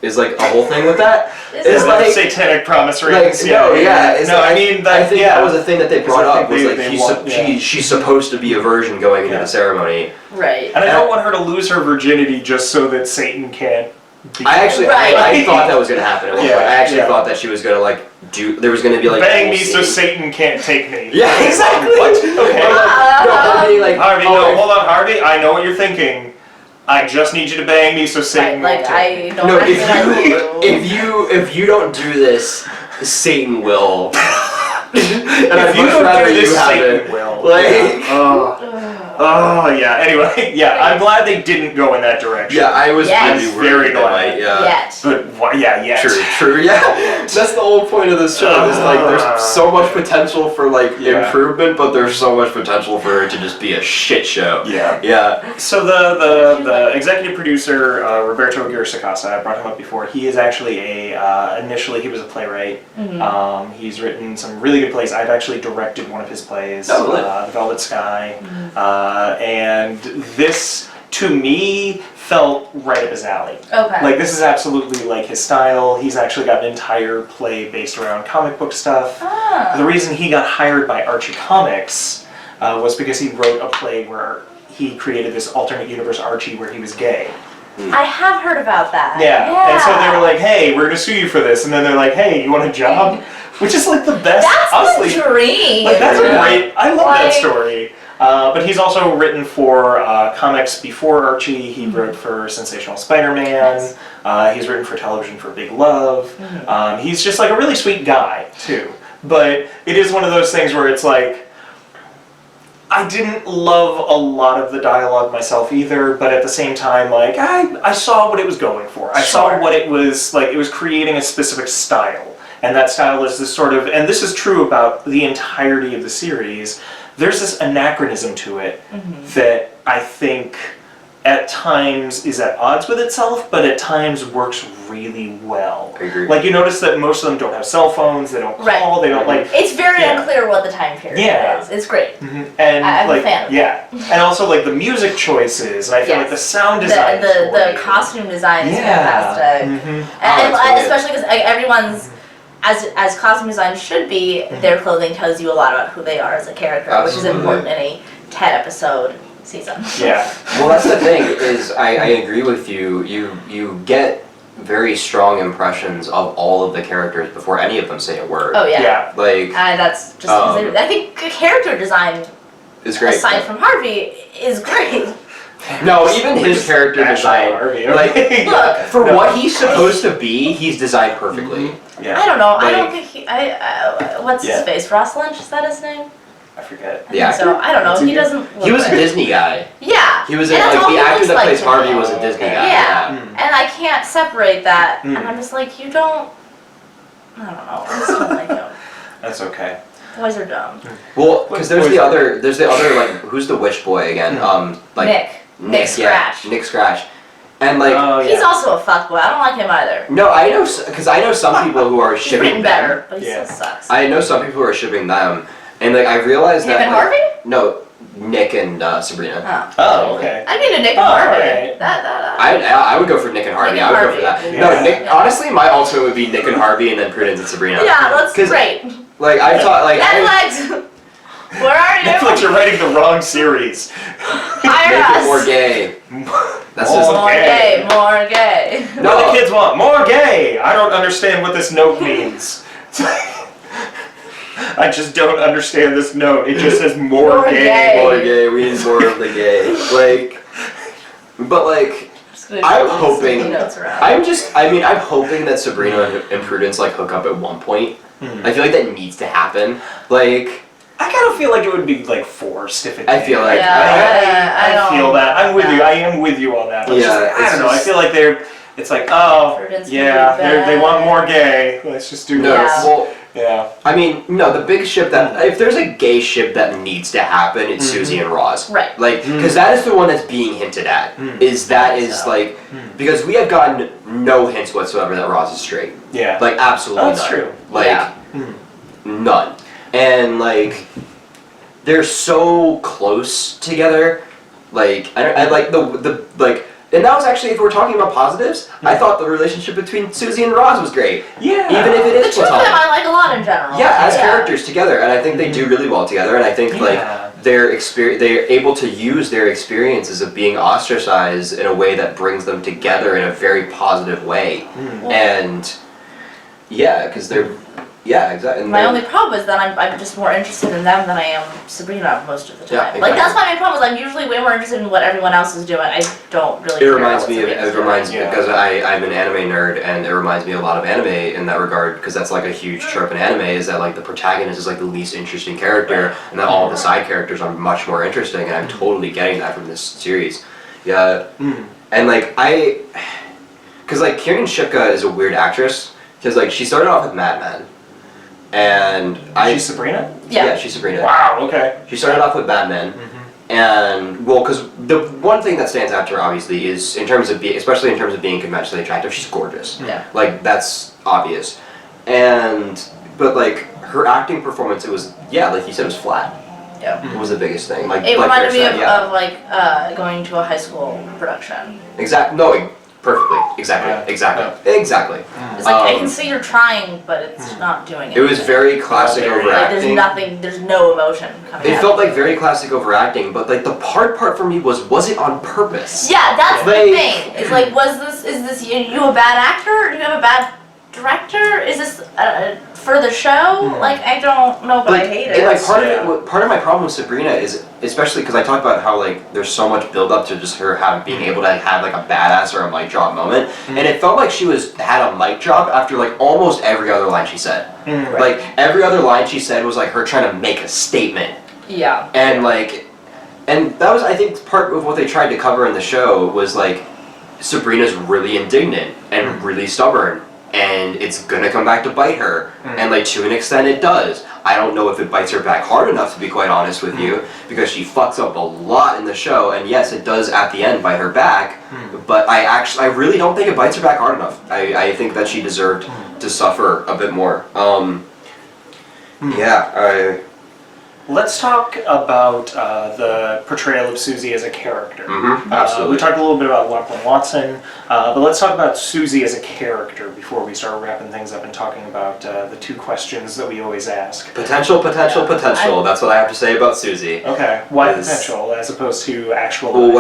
Is like a whole thing with that. Is like satanic promise rings. Like, no, I think that was a thing that they brought up. Was like she's supposed to be a virgin going into the ceremony. Right. And I don't want her to lose her virginity just so that Satan can't. I actually, I thought that was gonna happen. At one point. I actually thought that she was gonna like do. There was gonna be like bang me so Satan can't take me. Yeah, exactly. What? Okay. Harvey, like, Harvey, no, hold on, Harvey. I know what you're thinking. I just need you to bang me so Satan Right, won't like take me. I don't if you don't do this, Satan will. And if you don't do this, Satan will. Like, oh yeah. Anyway, yeah. I'm glad they didn't go in that direction. yeah, I was Yes. really Very worried. glad. Yeah. Yet. But yeah. True, yeah. That's the whole point of this show. Is like there's so much potential for like improvement, but there's so much potential for it to just be a shit show. Yeah. Yeah. So the executive producer Roberto Guirasacasa, I brought him up before. He is actually initially he was a playwright. He's written some really good plays. I've actually directed one of his plays, Oh, really? The Velvet Sky, and this to me felt right up his alley. Okay. Like this is absolutely like his style. He's actually got an entire play based around comic book stuff. The reason he got hired by Archie Comics was because he wrote a play where he created this alternate universe Archie where he was gay. I have heard about that. Yeah. And so they were like, hey, we're gonna sue you for this. And then they're like, hey, you want a job? Which is like the best. That's honestly, the dream. like that's a great. I love that story. But he's also written for comics before Archie. He wrote for Sensational Spider-Man. He's written for television for Big Love. He's just like a really sweet guy too. But it is one of those things where it's like, I didn't love a lot of the dialogue myself either, but at the same time, like, I saw what it was going for. I saw what it was, like, it was creating a specific style. And that style is this sort of, and this is true about the entirety of the series, there's this anachronism to it that I think at times is at odds with itself, but at times works really well. I agree. Like, you notice that most of them don't have cell phones, they don't call, they don't, like... It's very unclear what the time period is. It's great. And I'm like, a fan of yeah, and also like the music choices, and I feel like the sound design, the costume design is fantastic, and especially because everyone's as costume design should be. Their clothing tells you a lot about who they are as a character, which is important in a 10-episode season. Yeah. Well, that's the thing is I agree with you. You get very strong impressions of all of the characters before any of them say a word. Oh yeah. Yeah. Like That's just because I think character design, it's great. aside from Harvey, is great. No, even his character Bash design, on Harvey, like okay. Look, for what he's supposed to be, he's designed perfectly. Yeah. I don't know. I don't Like- think what's Yeah. his face? Ross Lynch, is that his name? I forget. I Yeah. think so I don't know. What's He he doesn't. He was a look Disney guy. Yeah. He was And that's like all the he actor looks that like plays to Harvey me. was a Disney guy. Yeah. Mm. And I can't separate that. Mm. And I'm just like, you don't. I don't know. I just don't like him. That's okay. Boys are dumb. Well, because there's the other like who's the witch boy again? Like Nick Scratch. Yeah, Nick Scratch, and like Oh, yeah. He's also a fuckboy. I don't like him either. no, I know because I know some people who are He's shipping written them. better, but he Yeah. still sucks. I know some people who are shipping them, and like I realized Him that and like, Harvey? No, Nick and Sabrina. Oh. Oh, okay. I mean, a Nick Oh, and Harvey. alright. That. I would go for Nick and Harvey. Nick I and would go for that. Harvey. No, Yeah. Nick. Yeah. Honestly, my ultimate would be Nick and Harvey, and then Prudence and Sabrina. Yeah, that's 'Cause, great. Like I thought, like Netflix! Where are you? Netflix, you're writing the wrong series. Hire make us. it more gay. That's More just More gay. gay, more gay. What do the kids want? More gay! I don't understand what this note means. I just don't understand this note. It just says more, More gay. gay. more gay. We need more of the gay. Like, but like. Just gonna I'm shuffle hoping- sticky notes around. I'm hoping that Sabrina and Prudence like hook up at one point. I feel like that needs to happen. Like, I kind of feel like it would be like forced if it I did. feel like- I don't feel that. I'm with like you. I am with you on that. But Yeah, I it's don't know. I just- feel like it's like, oh, Prudence yeah, can be they want bad. more gay. Let's just do no, this. Yeah. well, Yeah. I mean, no, the big ship that if there's a gay ship that needs to happen, it's Susie and Roz. Right. Like, because that is the one that's being hinted at. Is So. like because we have gotten no hints whatsoever that Roz is straight. Yeah. Like absolutely That's none. true. Like Yeah. none. And like they're so close together. Like I like the like. And that was actually, if we're talking about positives, I thought the relationship between Susie and Roz was great. Yeah. Even if it The is two of them platonic. I like a lot in general. Yeah, as characters together, and I think they do really well together. And I think Yeah. like they're able to use their experiences of being ostracized in a way that brings them together in a very positive way. And yeah, because they're exactly. and My they're- only problem is that I'm just more interested in them than I am Sabrina most of the Yeah, time. Like exactly. that's my main problem. Is I'm usually way more interested in what everyone else is doing. I don't really. It care reminds what me of Sabrina's it reminds me Yeah. because I'm an anime nerd, and it reminds me a lot of anime in that regard, because that's like a huge trope in anime is that like the protagonist is like the least interesting character, and that all of the side characters are much more interesting, and I'm totally getting that from this series. Yeah, and like because like Kieran Shipka is a weird actress, because like she started off with Mad Men, and She's Sabrina? Yeah. she's Sabrina. Wow, okay. She started off with Mad Men. And well, because the one thing that stands out to her obviously is in terms of especially in terms of being conventionally attractive, she's gorgeous. Yeah. Like that's obvious. But like her acting performance, it was like you said, it was flat. Yeah. It was the biggest thing. Like It like reminded me Claire said, of like going to a high school production. exactly. No, perfectly. Exactly. Yeah. Exactly. It's like I Um, can see you're trying, but it's not doing it. It was very classic Like, Like there's overacting. nothing. There's no emotion coming. It out felt of like very classic overacting, but like the part for me was it on purpose? Yeah, that's the Like- thing. It's like, is this you a bad actor? Do you have a bad director? Is this for the show? Like I don't know, but I hate it. And like part Yeah. of it, part of my problem with Sabrina is especially because I talk about how like there's so much build up to just her being able to have like a badass or a mic drop moment, and it felt like she had a mic drop after like almost every other line she said. Like every other line she said was like her trying to make a statement, Yeah. and that was I think part of what they tried to cover in the show was like Sabrina's really indignant and really stubborn. And it's gonna come back to bite her, and like to an extent it does. I don't know if it bites her back hard enough, to be quite honest with you, because she fucks up a lot in the show, and yes, it does at the end bite her back. But I really don't think it bites her back hard enough. I think that she deserved to suffer a bit more. Let's talk about the portrayal of Susie as a character. Absolutely. We talked a little bit about Lachlan Watson, but let's talk about Susie as a character before we start wrapping things up and talking about the two questions that we always ask. Potential. That's what I have to say about Susie. Okay, why Is- potential as opposed to actual? Well,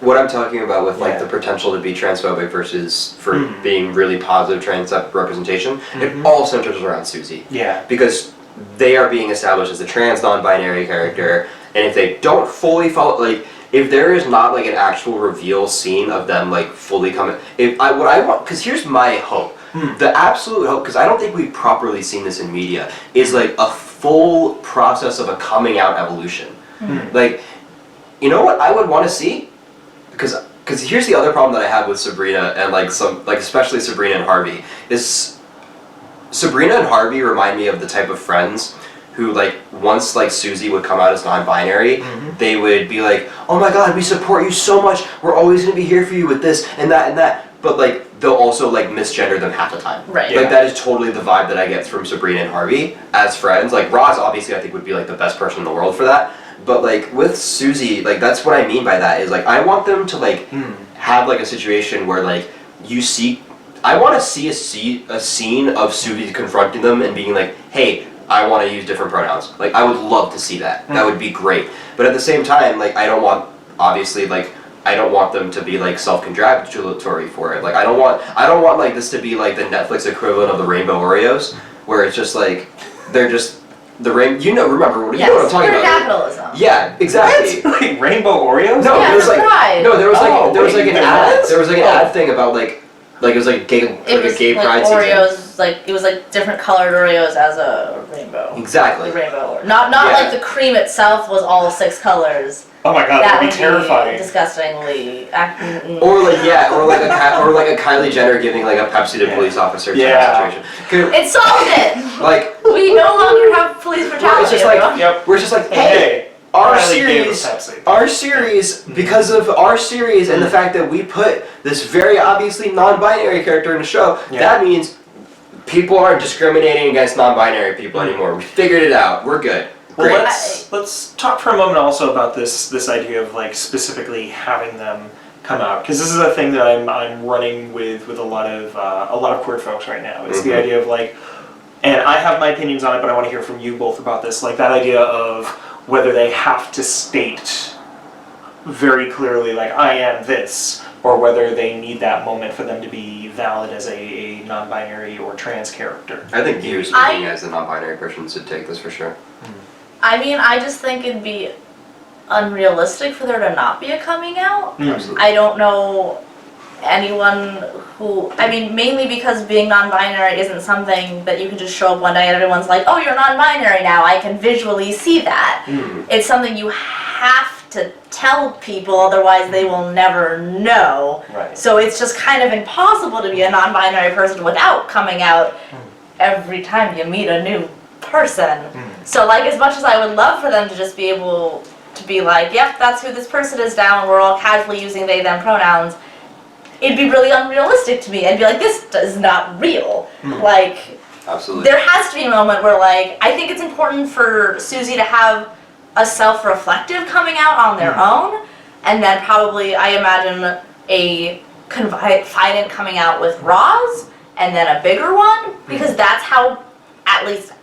what I'm talking about with like the potential to be transphobic versus for being really positive trans representation, it all centers around Susie. Yeah. Because they are being established as a trans non-binary character, and if they don't fully follow, like, if there is not like an actual reveal scene of them like fully coming, what I want, because here's my hope, the absolute hope, because I don't think we've properly seen this in media, is like a full process of a coming out evolution. Like, you know what I would want to see, because here's the other problem that I have with Sabrina and like especially Sabrina and Harvey is. Sabrina and Harvey remind me of the type of friends who, like, once, like, Susie would come out as non-binary, they would be like, oh my god, we support you so much, we're always going to be here for you with this and that and that, but, like, they'll also, like, misgender them half the time. Right. Like, that is totally the vibe that I get from Sabrina and Harvey as friends. Like, Roz, obviously, I think would be, like, the best person in the world for that, but, like, with Susie, like, that's what I mean by that, is, like, I want them to, like, have, like, a situation where, like, you see... I want to see a scene of Susie confronting them and being like, hey, I want to use different pronouns. Like, I would love to see that. That would be great. But at the same time, like, I don't want, obviously, like, I don't want them to be, like, self-congratulatory for it. Like, I don't want, like, this to be, like, the Netflix equivalent of the Rainbow Oreos, where it's just, like, they're just, remember, you know what I'm talking about. Capitalism. Yeah, exactly. Like Rainbow Oreos? No, Yeah, there was, like, pride. no, there was, like, Oh, there was, like, an wait, ad, there was, like, an ad thing about, like, it was like gay, It was a gay like pride Oreos, season. like it was like different colored Oreos as a rainbow. Exactly. The rainbow, not Yeah. like the cream itself was all 6 colors. Oh my god, That that'd would be terrifying. disgustingly. Or like or a Kylie Jenner giving like a Pepsi to police officer type situation. It solved it. Like We no longer have police brutality. it's just like everyone. we're just like hey, our series because of our series and the fact that we put this very obviously non-binary character in the show, that means people aren't discriminating against non-binary people anymore. We figured it out. We're good. Well, Great. let's talk for a moment also about this idea of like specifically having them come out, because this is a thing that I'm running with a lot of queer folks right now. It's the idea of like, and I have my opinions on it, but I want to hear from you both about this. Like that idea of whether they have to state very clearly like I am this, or whether they need that moment for them to be valid as a non-binary or trans character. I think you speaking as a non-binary person should take this for sure. I mean, I just think it'd be unrealistic for there to not be a coming out. Absolutely. I don't know anyone who, I mean, mainly because being non-binary isn't something that you can just show up one day and everyone's like, oh, you're non-binary now, I can visually see that. It's something you have to tell people, otherwise they will never know. Right. So it's just kind of impossible to be a non-binary person without coming out every time you meet a new person. So like as much as I would love for them to just be able to be like, yep, that's who this person is now, and we're all casually using they, them pronouns, it'd be really unrealistic to me. I'd be like, this is not real. Like, Absolutely. there has to be a moment where like, I think it's important for Susie to have a self-reflective coming out on their own, and then probably, I imagine, a confident coming out with Roz, and then a bigger one, because that's how, at least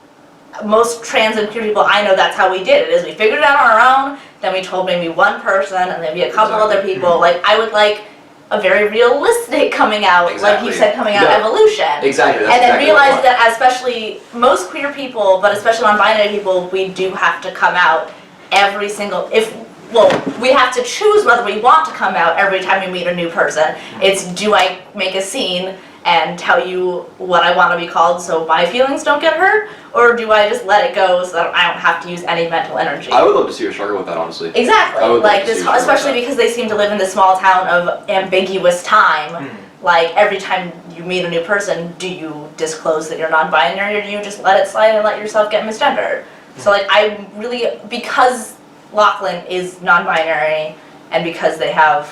most trans and queer people I know, that's how we did it, is we figured it out on our own, then we told maybe one person, and maybe a couple other people. Like, I would like a very realistic coming out, like you said, coming out evolution. Exactly. That's And then exactly realize what that especially most queer people, but especially non-binary people, we do have to come out every single, we have to choose whether we want to come out every time we meet a new person. It's, do I make a scene and tell you what I want to be called so my feelings don't get hurt, or do I just let it go so that I don't have to use any mental energy? I would love to see her struggle with that, honestly. Exactly. I would love Like to see this, her struggle with especially that. because they seem to live in this small town of ambiguous time. Like every time you meet a new person, do you disclose that you're non-binary, or do you just let it slide and let yourself get misgendered? So like I really, because Lachlan is non-binary, and because they have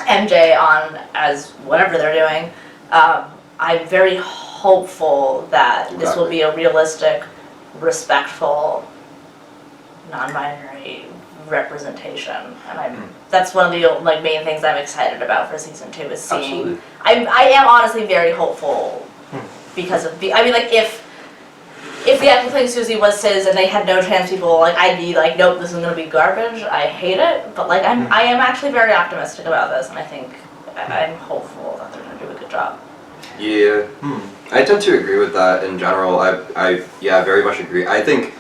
MJ on as whatever they're doing, I'm very hopeful that this will be a realistic respectful, non-binary representation, and that's one of the like main things I'm excited about for season 2 is seeing. Absolutely. I am honestly very hopeful because of the. I mean, like if the actor playing Susie was cis and they had no trans people, like I'd be like, nope, this is gonna be garbage. I hate it, but like I am actually very optimistic about this, and I think I'm hopeful that they're gonna do a good job. Yeah, I tend to agree with that in general. I very much agree. I think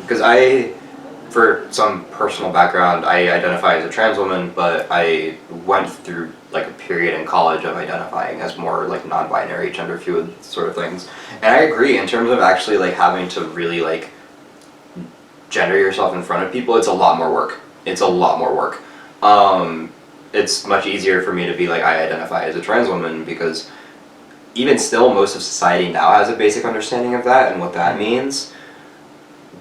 because for some personal background, I identify as a trans woman, but I went through like a period in college of identifying as more like non-binary, gender fluid sort of things. And I agree in terms of actually like having to really like gender yourself in front of people, it's a lot more work. It's a lot more work. It's much easier for me to be like, I identify as a trans woman because even still most of society now has a basic understanding of that and what that means.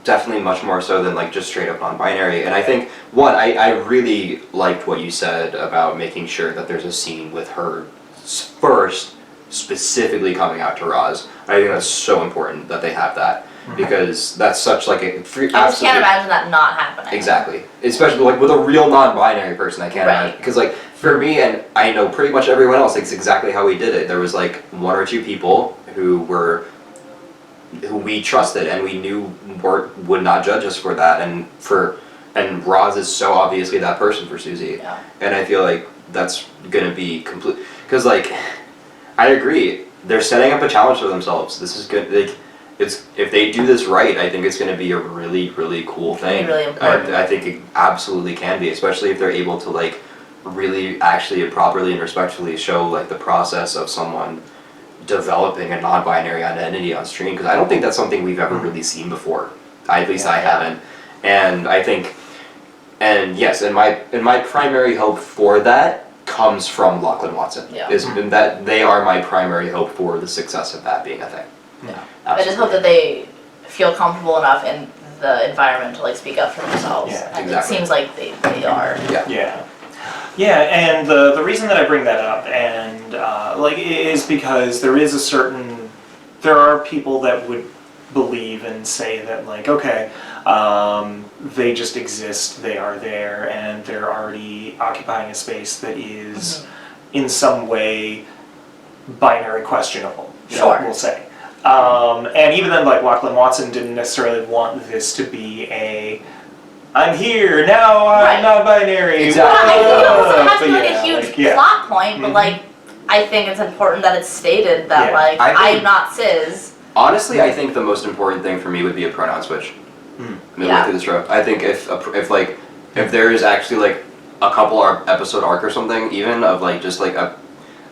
Definitely much more so than like just straight up non-binary. And I think I really liked what you said about making sure that there's a scene with her first specifically coming out to Roz. I think that's so important that they have that because that's such like a free. I just can't imagine that not happening. Exactly, especially like with a real non-binary person. I can't imagine because like for me and I know pretty much everyone else, it's exactly how we did it. There was like 1 or 2 people who we trusted and we knew would not judge us for that, and Roz is so obviously that person for Susie. Yeah. And I feel like that's gonna be complete because like I agree, they're setting up a challenge for themselves. This is good. Like it's if they do this right, I think it's gonna be a really really cool thing. Really important. I think it absolutely can be, especially if they're able to like really actually and properly and respectfully show like the process of someone developing a non-binary identity on stream, because I don't think that's something we've ever really seen before. At least I haven't. And I think, and yes, and my primary hope for that comes from Lachlan Watson. Yeah. Is that they are my primary hope for the success of that being a thing. Yeah. I just hope that they feel comfortable enough in the environment to like speak up for themselves. Yeah, and exactly. it seems like they are. Yeah, and the reason that I bring that up and is because there are people that would believe and say that like, okay, they just exist, they are there, and they're already occupying a space that is in some way binary questionable, we'll say. And even then, like, Lachlan Watson didn't necessarily want this to be I'm here, now I'm non-binary. Exactly. Well, I think it also has to be But like yeah, a huge like, plot point, but like, I think it's important that it's stated that like, I'm not cis. Honestly, I think the most important thing for me would be a pronoun switch. Midway through the show, I think if there is actually like a couple episode arc or something, even of like just like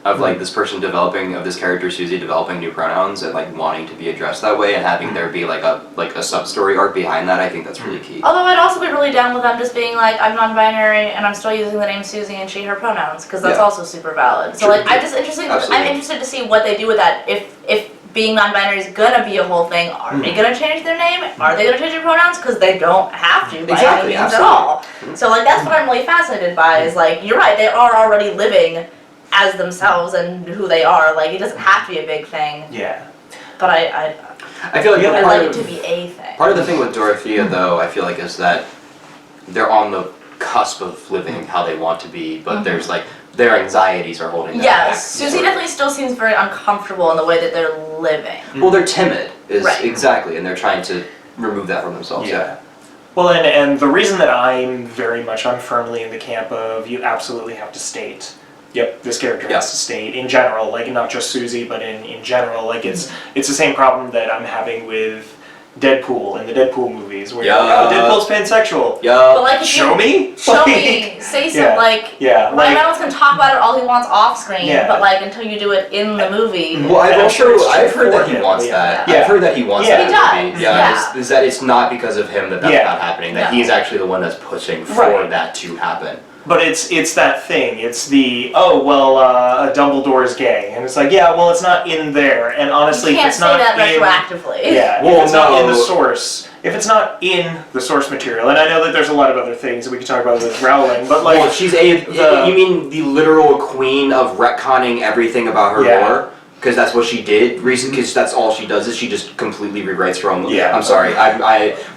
like this person this character Susie developing new pronouns and like wanting to be addressed that way and having there be like a sub story arc behind that, I think that's really key. Although I'd also be really down with them just being like, I'm non-binary and I'm still using the name Susie and she, her pronouns, because that's also super valid. So like, I'm interested to see what they do with that. If being non-binary is gonna be a whole thing, are they gonna change their name? Are they gonna change their pronouns? Because they don't have to by any means at all. So like, that's what I'm really fascinated by is like, you're right, they are already living as themselves and who they are. Like, it doesn't have to be a big thing. Yeah. But I feel like I'd like it to be a thing. Part of the thing with Dorothea, though, I feel like, is that they're on the cusp of living how they want to be, but there's like their anxieties are holding them back. Yes, Susie definitely still seems very uncomfortable in the way that they're living. Well, they're timid, Right. exactly, and they're trying to remove that from themselves. Well, and the reason that I'm firmly in the camp of you absolutely have to state, yep, this character has to state in general, like not just Susie, but in general, like it's the same problem that I'm having with Deadpool in the Deadpool movies, where you're like, oh, Deadpool's pansexual. But like, if show me, say some like, Ryan Reynolds can talk about it all he wants off screen, but like until you do it in the movie. Well, I've heard that he wants that. I've heard that he wants that. He does. Is that it's not because of him that's not happening. That he's actually the one that's pushing for that to happen. But it's that thing. It's the Dumbledore's gay, and it's like, yeah, well, it's not in there. And honestly, you can't if it's not say that retroactively. if it's not in the source, if it's not in the source material, and I know that there's a lot of other things that we can talk about with Rowling, but like, you mean the literal queen of retconning everything about her lore? because that's what she did recently. Because that's all she does is she just completely rewrites her own. Yeah. I'm sorry.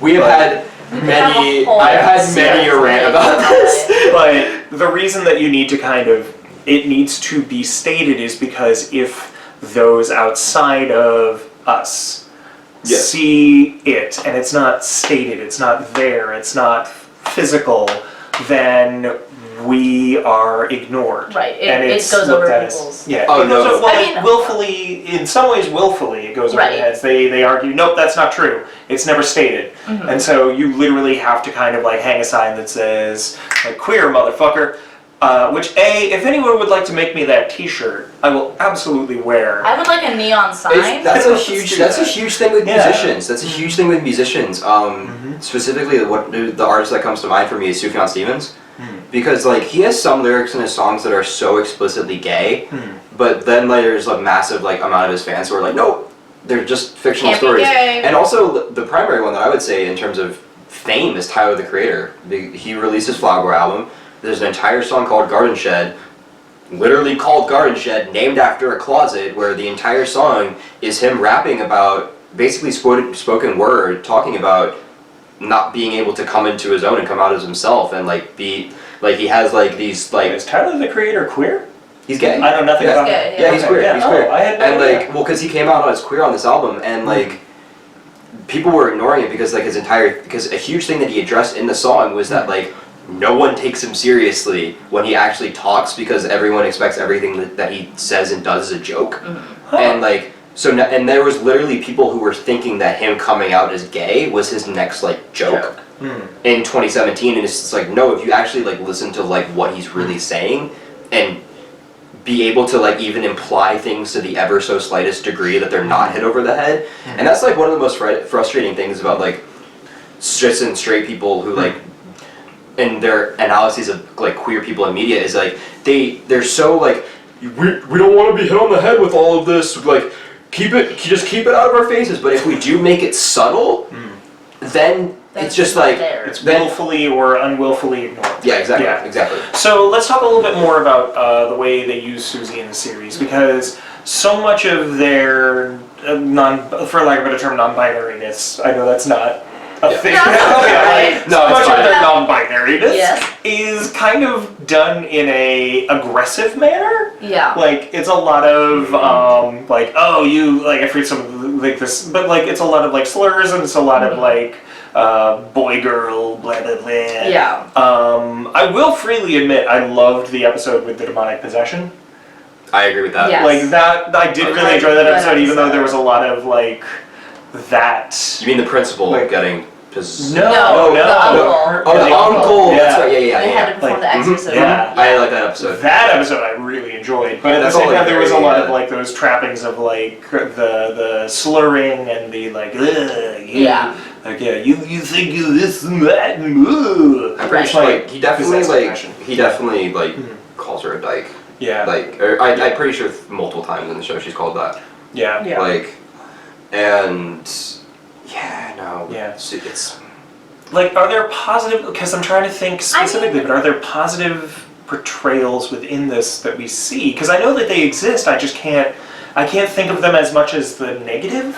We have had many. whole I've had many a rant about this. But the reason that you need to it needs to be stated is because if those outside of us Yes. see it and it's not stated, it's not there, it's not physical, then we are ignored. Right, and it it's goes looked over at as- people's- Yeah. Oh, it goes no. over, well, I mean- willfully, in some ways willfully, it goes over Right. their heads. They argue, nope, that's not true. It's never stated. Mm-hmm. And so you literally have to kind of like hang a sign that says, like, queer motherfucker. Which, if anyone would like to make me that T-shirt, I will absolutely wear. I would like a neon sign. That's a Let's huge. do That's a that. huge thing with Yeah. musicians. That's a huge thing with musicians. Specifically, the artist that comes to mind for me is Sufjan Stevens, because like he has some lyrics in his songs that are so explicitly gay, but then like, there's a massive like amount of his fans who are like, nope, they're just fictional Can't be stories. gay. And also the primary one that I would say in terms of fame is Tyler the Creator. He released his Flower Boy album. There's an entire song called Garden Shed, literally called Garden Shed, named after a closet, where the entire song is him rapping about basically spoken word, talking about not being able to come into his own and come out as himself, and like be like he has like these like Is Tyler the Creator queer? he's gay. I know nothing Yeah. about He's him. gay, Yeah, he's queer. He's queer. I had no and idea. like, well, because he came out as queer on this album, and like, people were ignoring it because like because a huge thing that he addressed in the song was that like no one takes him seriously when he actually talks because everyone expects everything that he says and does is a joke, and like. So and there was literally people who were thinking that him coming out as gay was his next like joke in 2017, and it's just like no, if you actually like listen to like what he's really saying and be able to like even imply things to the ever so slightest degree that they're not hit over the head, and that's like one of the most frustrating things about like cis and straight people who like in their analyses of like queer people in media is like they're so like we don't want to be hit on the head with all of this, like just keep it out of our faces, but if we do make it subtle, then That's it's just not like there. It's then, willfully or unwillfully ignored. yeah, exactly, Yeah. exactly. So let's talk a little bit more about the way they use Susie in the series, because so much of their for lack of a better term, non-binariness. I know that's not a Yeah. thing. No, it's not right. So No, it's much of fine. their non-binariness Yes. is kind of done in a aggressive manner. Yeah. Like it's a lot of like oh you like I forget some of the, like this, but like it's a lot of like slurs and it's a lot of like boy girl blah blah blah. Yeah. I will freely admit I loved the episode with the demonic possession. I agree with that. Yeah. Like that I did really enjoy that episode, even though there was a lot of like that. You mean the principal Like- getting possessed? No, the no. uncle. Oh, the uncle. Yeah. That's right. Yeah. They had to perform Like, the exorcism. yeah. I like that episode. That episode I really enjoyed, but at That's the same all, like, time there was a very, lot of like those trappings of like the slurring and the like Yeah. like yeah you think you this and that and I'm pretty Right. sure like he definitely possessed aggression. calls her a dyke. yeah Like I'm pretty sure multiple times in the show she's called that. yeah Yeah. Like, and yeah, no. Yeah. It's like are there positive, because I'm trying to think specifically, but are there positive portrayals within this that we see? Because I know that they exist, I just can't think of them as much as the negative.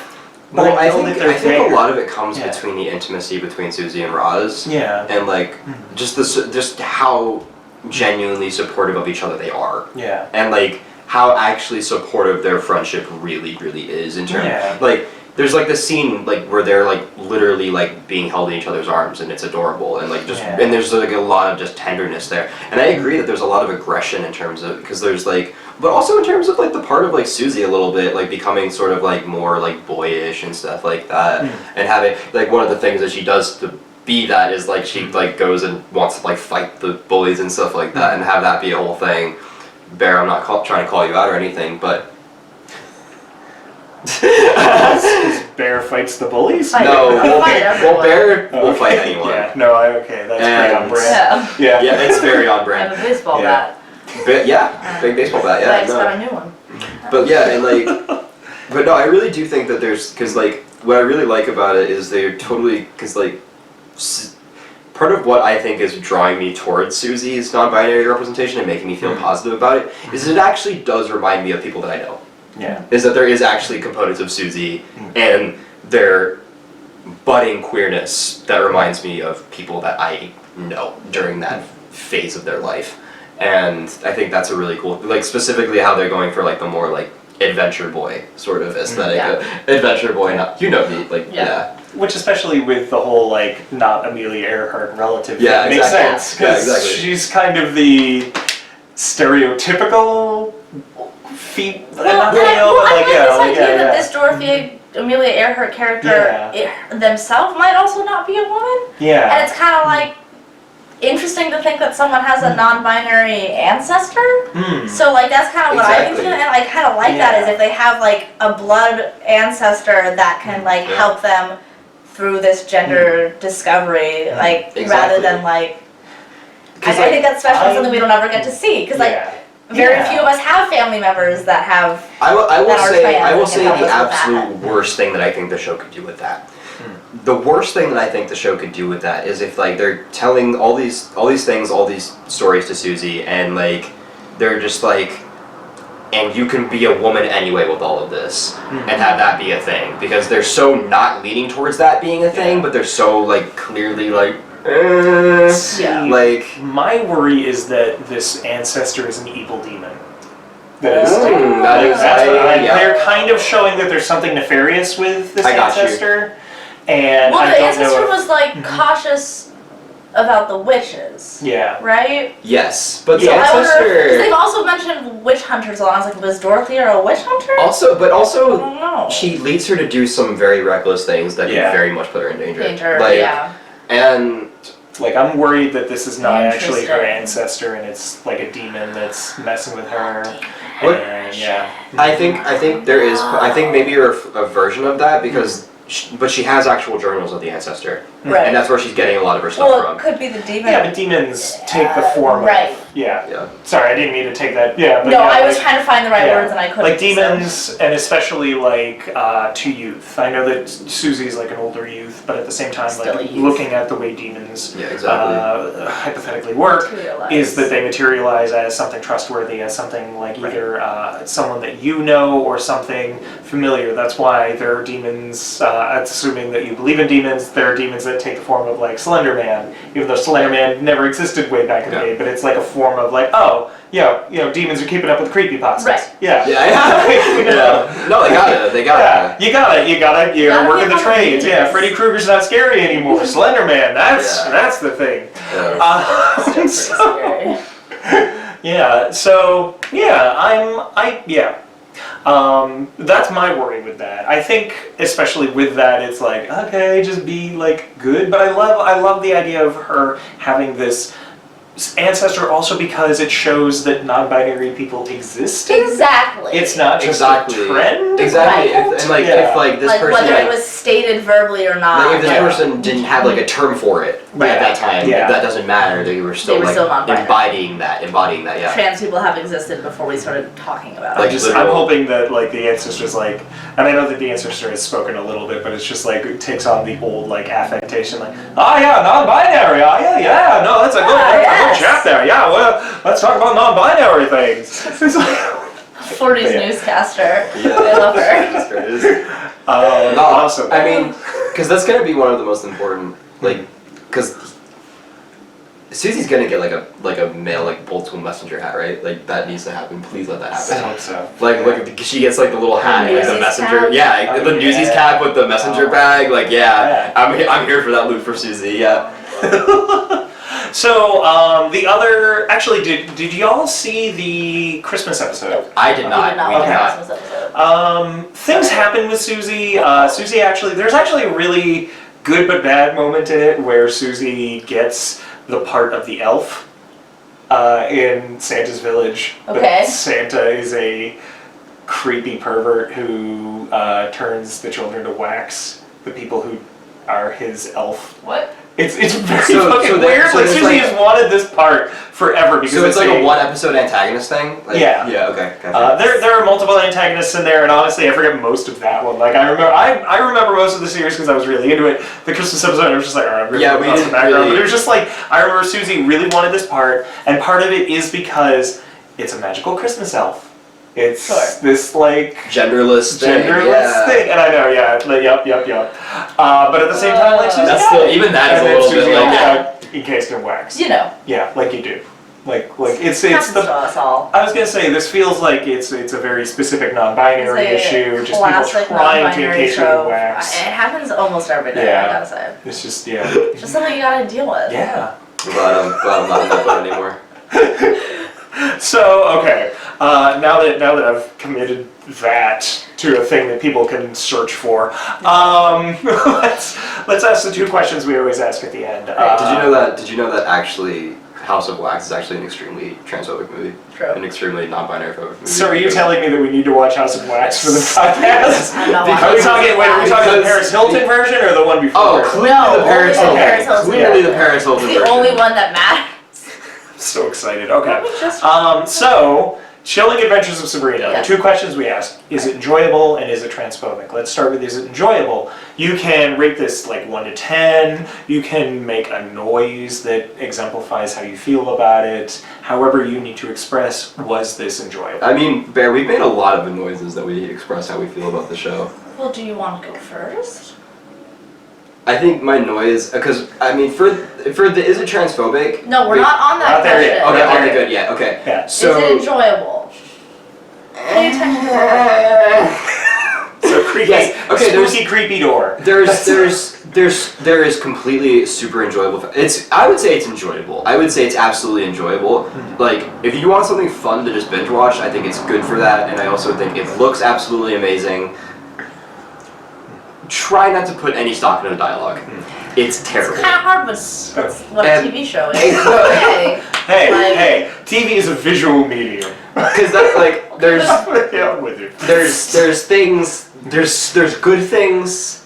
But well, I know think that they're there. a lot of it comes Yeah. between the intimacy between Susie and Roz. Yeah. And like just how genuinely supportive of each other they are. Yeah. And like how actually supportive their friendship really is in terms Yeah. like there's like this scene like where they're like literally like being held in each other's arms and it's adorable and like just Yeah. and there's like a lot of just tenderness there, and I agree that there's a lot of aggression in terms of because there's like but also in terms of like the part of like Susie a little bit like becoming sort of like more like boyish and stuff like that and having like one of the things that she does to be that is like she like goes and wants to like fight the bullies and stuff like that and have that be a whole thing. Bear, I'm not trying to call you out or anything, but Bear fights the bullies? Fight. no, I'll fight everyone. Bear will Okay. fight anyone. Yeah, no, okay, that's great on And- brand. Yeah. Yeah. Yeah, it's very on I brand. have a baseball Yeah. bat. Big baseball bat. But I Yeah, just no. got a new one. But yeah, and like, but no, I really do think that there's because like what I really like about it is they're totally because like part of what I think is drawing me towards Susie's non-binary representation and making me feel positive about it is it actually does remind me of people that I know. Yeah. is that there is actually components of Susie and their budding queerness that reminds me of people that I know during that phase of their life. And I think that's a really cool, like specifically how they're going for like the more like adventure boy sort of aesthetic. Adventure boy, not, you know me, like, yeah. Which, especially with the whole, like, not Amelia Earhart relative Yeah, thing, makes exactly. sense. Because she's kind of the stereotypical not female, but like, this idea that this Dorothy Amelia Earhart character themselves might also not be a woman. Yeah. And it's kind of like interesting to think that someone has a non-binary ancestor. So like that's kind of what I've been feeling, and I kind of like that is if they have like a blood ancestor that can like help them through this gender discovery, like rather than like. I think that's special, something we don't ever get to see because like very few of us have family members that have. I will say help the us with absolute worst thing that I think the show could do with that. The worst thing that I think the show could do with that is if like they're telling all these things, all these stories to Susie, and like they're just like, and you can be a woman anyway with all of this, and have that be a thing, because they're so not leaning towards that being a thing, but they're so like clearly like. Like my worry is that this ancestor is an evil demon. They're kind of showing that there's something nefarious with this ancestor. And well, I the don't ancestor know was like cautious about the witches. Yeah. Right? Yes, but the I wonder ancestor. because they've also mentioned witch hunters a lot. I was like, was Dorothy a witch hunter? Also, I don't know. she leads her to do some very reckless things that could very much put her in danger. Like, and like I'm worried that this is not actually her ancestor, and it's like a demon that's messing with her. And, I think there is. I think maybe you're a version of that because. But she has actual journals of the ancestor, and that's where she's getting a lot of her stuff from. Well, it could be the demon. Yeah, but demons take the form of... Yeah. Sorry, I didn't mean to take that. Yeah, but no, I was trying to find the right words and I couldn't. Like demons, and especially like to youth. I know that Susie's like an older youth, but at the same time, like looking at the way demons hypothetically work, is that they materialize as something trustworthy, as something like either someone that you know or something familiar. That's why there are demons. Assuming that you believe in demons, there are demons that take the form of like Slender Man, even though Slender Man never existed way back in the day. But it's like a form of like, demons are keeping up with creepypastas. Right. Yeah. No, they got it. You gotta work in the trades. Yeah, Freddy Krueger's not scary anymore. Slender Man, that's the thing. That's my worry with that. I think, especially with that, it's like, okay, just be like good. But I love the idea of her having this ancestor also because it shows that non-binary people exist. Exactly. It's not just a trend. Exactly. And like if like this person whether it was stated verbally or not. Like if this person didn't have like a term for it at that time, that doesn't matter. They were still embodying that. Yeah. Trans people have existed before we started talking about it. I'm hoping that like the ancestor's like, and I know that the ancestor has spoken a little bit, but it's just like it takes on the old like affectation, like, non-binary. No, that's a good chat there. Yeah, well, let's talk about non-binary things. It's like 40s newscaster. I love her. Awesome. I mean, because that's gonna be one of the most important, like, because Susie's gonna get like a male like Boltzmann messenger hat, right? Like that needs to happen. Please let that happen. I hope so. Like she gets like the little hat, like the messenger. Cap? Yeah, the Newsies cap with the messenger bag. Like I'm here for that loot for Susie. Yeah. So the other, actually, did y'all see the Christmas episode? I did not. We did not watch the Christmas episode. Things happen with Susie. Susie there's actually a really good but bad moment in it where Susie gets the part of the elf in Santa's village. Okay. But Santa is a creepy pervert who turns the children to wax, the people who are his elf. What? It's very fucking weird. Like Susie has wanted this part forever because it's like a one episode antagonist thing. Like, yeah. Okay. Gotcha. There are multiple antagonists in there, and honestly, I forget most of that one. Like I remember most of the series because I was really into it. The Christmas episode, I was just like, alright, we didn't the background. Really... But it was just like I remember Susie really wanted this part, and part of it is because it's a magical Christmas elf. It's Sure. this like Genderless thing. genderless thing, and I know, yeah, like, yep. But at the same time, like Susie That's got still it. even that is And a then little bit Susie like got encased in wax. You know, Yeah, like you do. Like it's happens the. to us all. I was gonna say this feels like it's a very specific non-binary It's a issue. Just people classic trying to non-binary encase you in trope. wax. It happens almost every day, Yeah. I gotta say. It's just yeah. It's just something you gotta deal with. Yeah. glad I'm not in that boat anymore. So okay, now that I've committed that to a thing that people can search for, let's ask the two questions we always ask at the end. Did you know that actually House of Wax is actually an extremely transphobic movie? True. An extremely non-binary phobic movie. So are you telling me that we need to watch House of Wax for the podcast? I'm not Are we watching talking? Wait, are we talking the Paris Hilton version or the one before? Oh, clearly No, the Paris only the Hilton. Paris Hilton Clearly the version. Paris Hilton It's the only one that matters. So excited. Okay. Let me just- So, Chilling Adventures of Sabrina. Yes. The two questions we ask: is it enjoyable and is it transphobic? Let's start with: is it enjoyable? You can rate this like 1 to 10. You can make a noise that exemplifies how you feel about it. However, you need to express: was this enjoyable? I mean, Bear, we've made a lot of noises that we express how we feel about the show. Well, do you want to go first? I think my noise, because I mean, for the is it transphobic? No, we're not on that Not there question. yet. Okay, Not there okay, yet. good, yeah, okay. Yeah. So Is it enjoyable? Pay attention. So creepy. Yes, okay, Spooky, creepy door. there is completely super enjoyable. I would say it's enjoyable. I would say it's absolutely enjoyable. Like, if you want something fun to just binge watch, I think it's good for that. And I also think it looks absolutely amazing. Try not to put any stock into the dialogue. It's terrible. It's kind of hard, but it's what a And- TV show is. Okay. Hey, TV is a visual medium. Because that like there's Yeah, I'm with you. there's things there's good things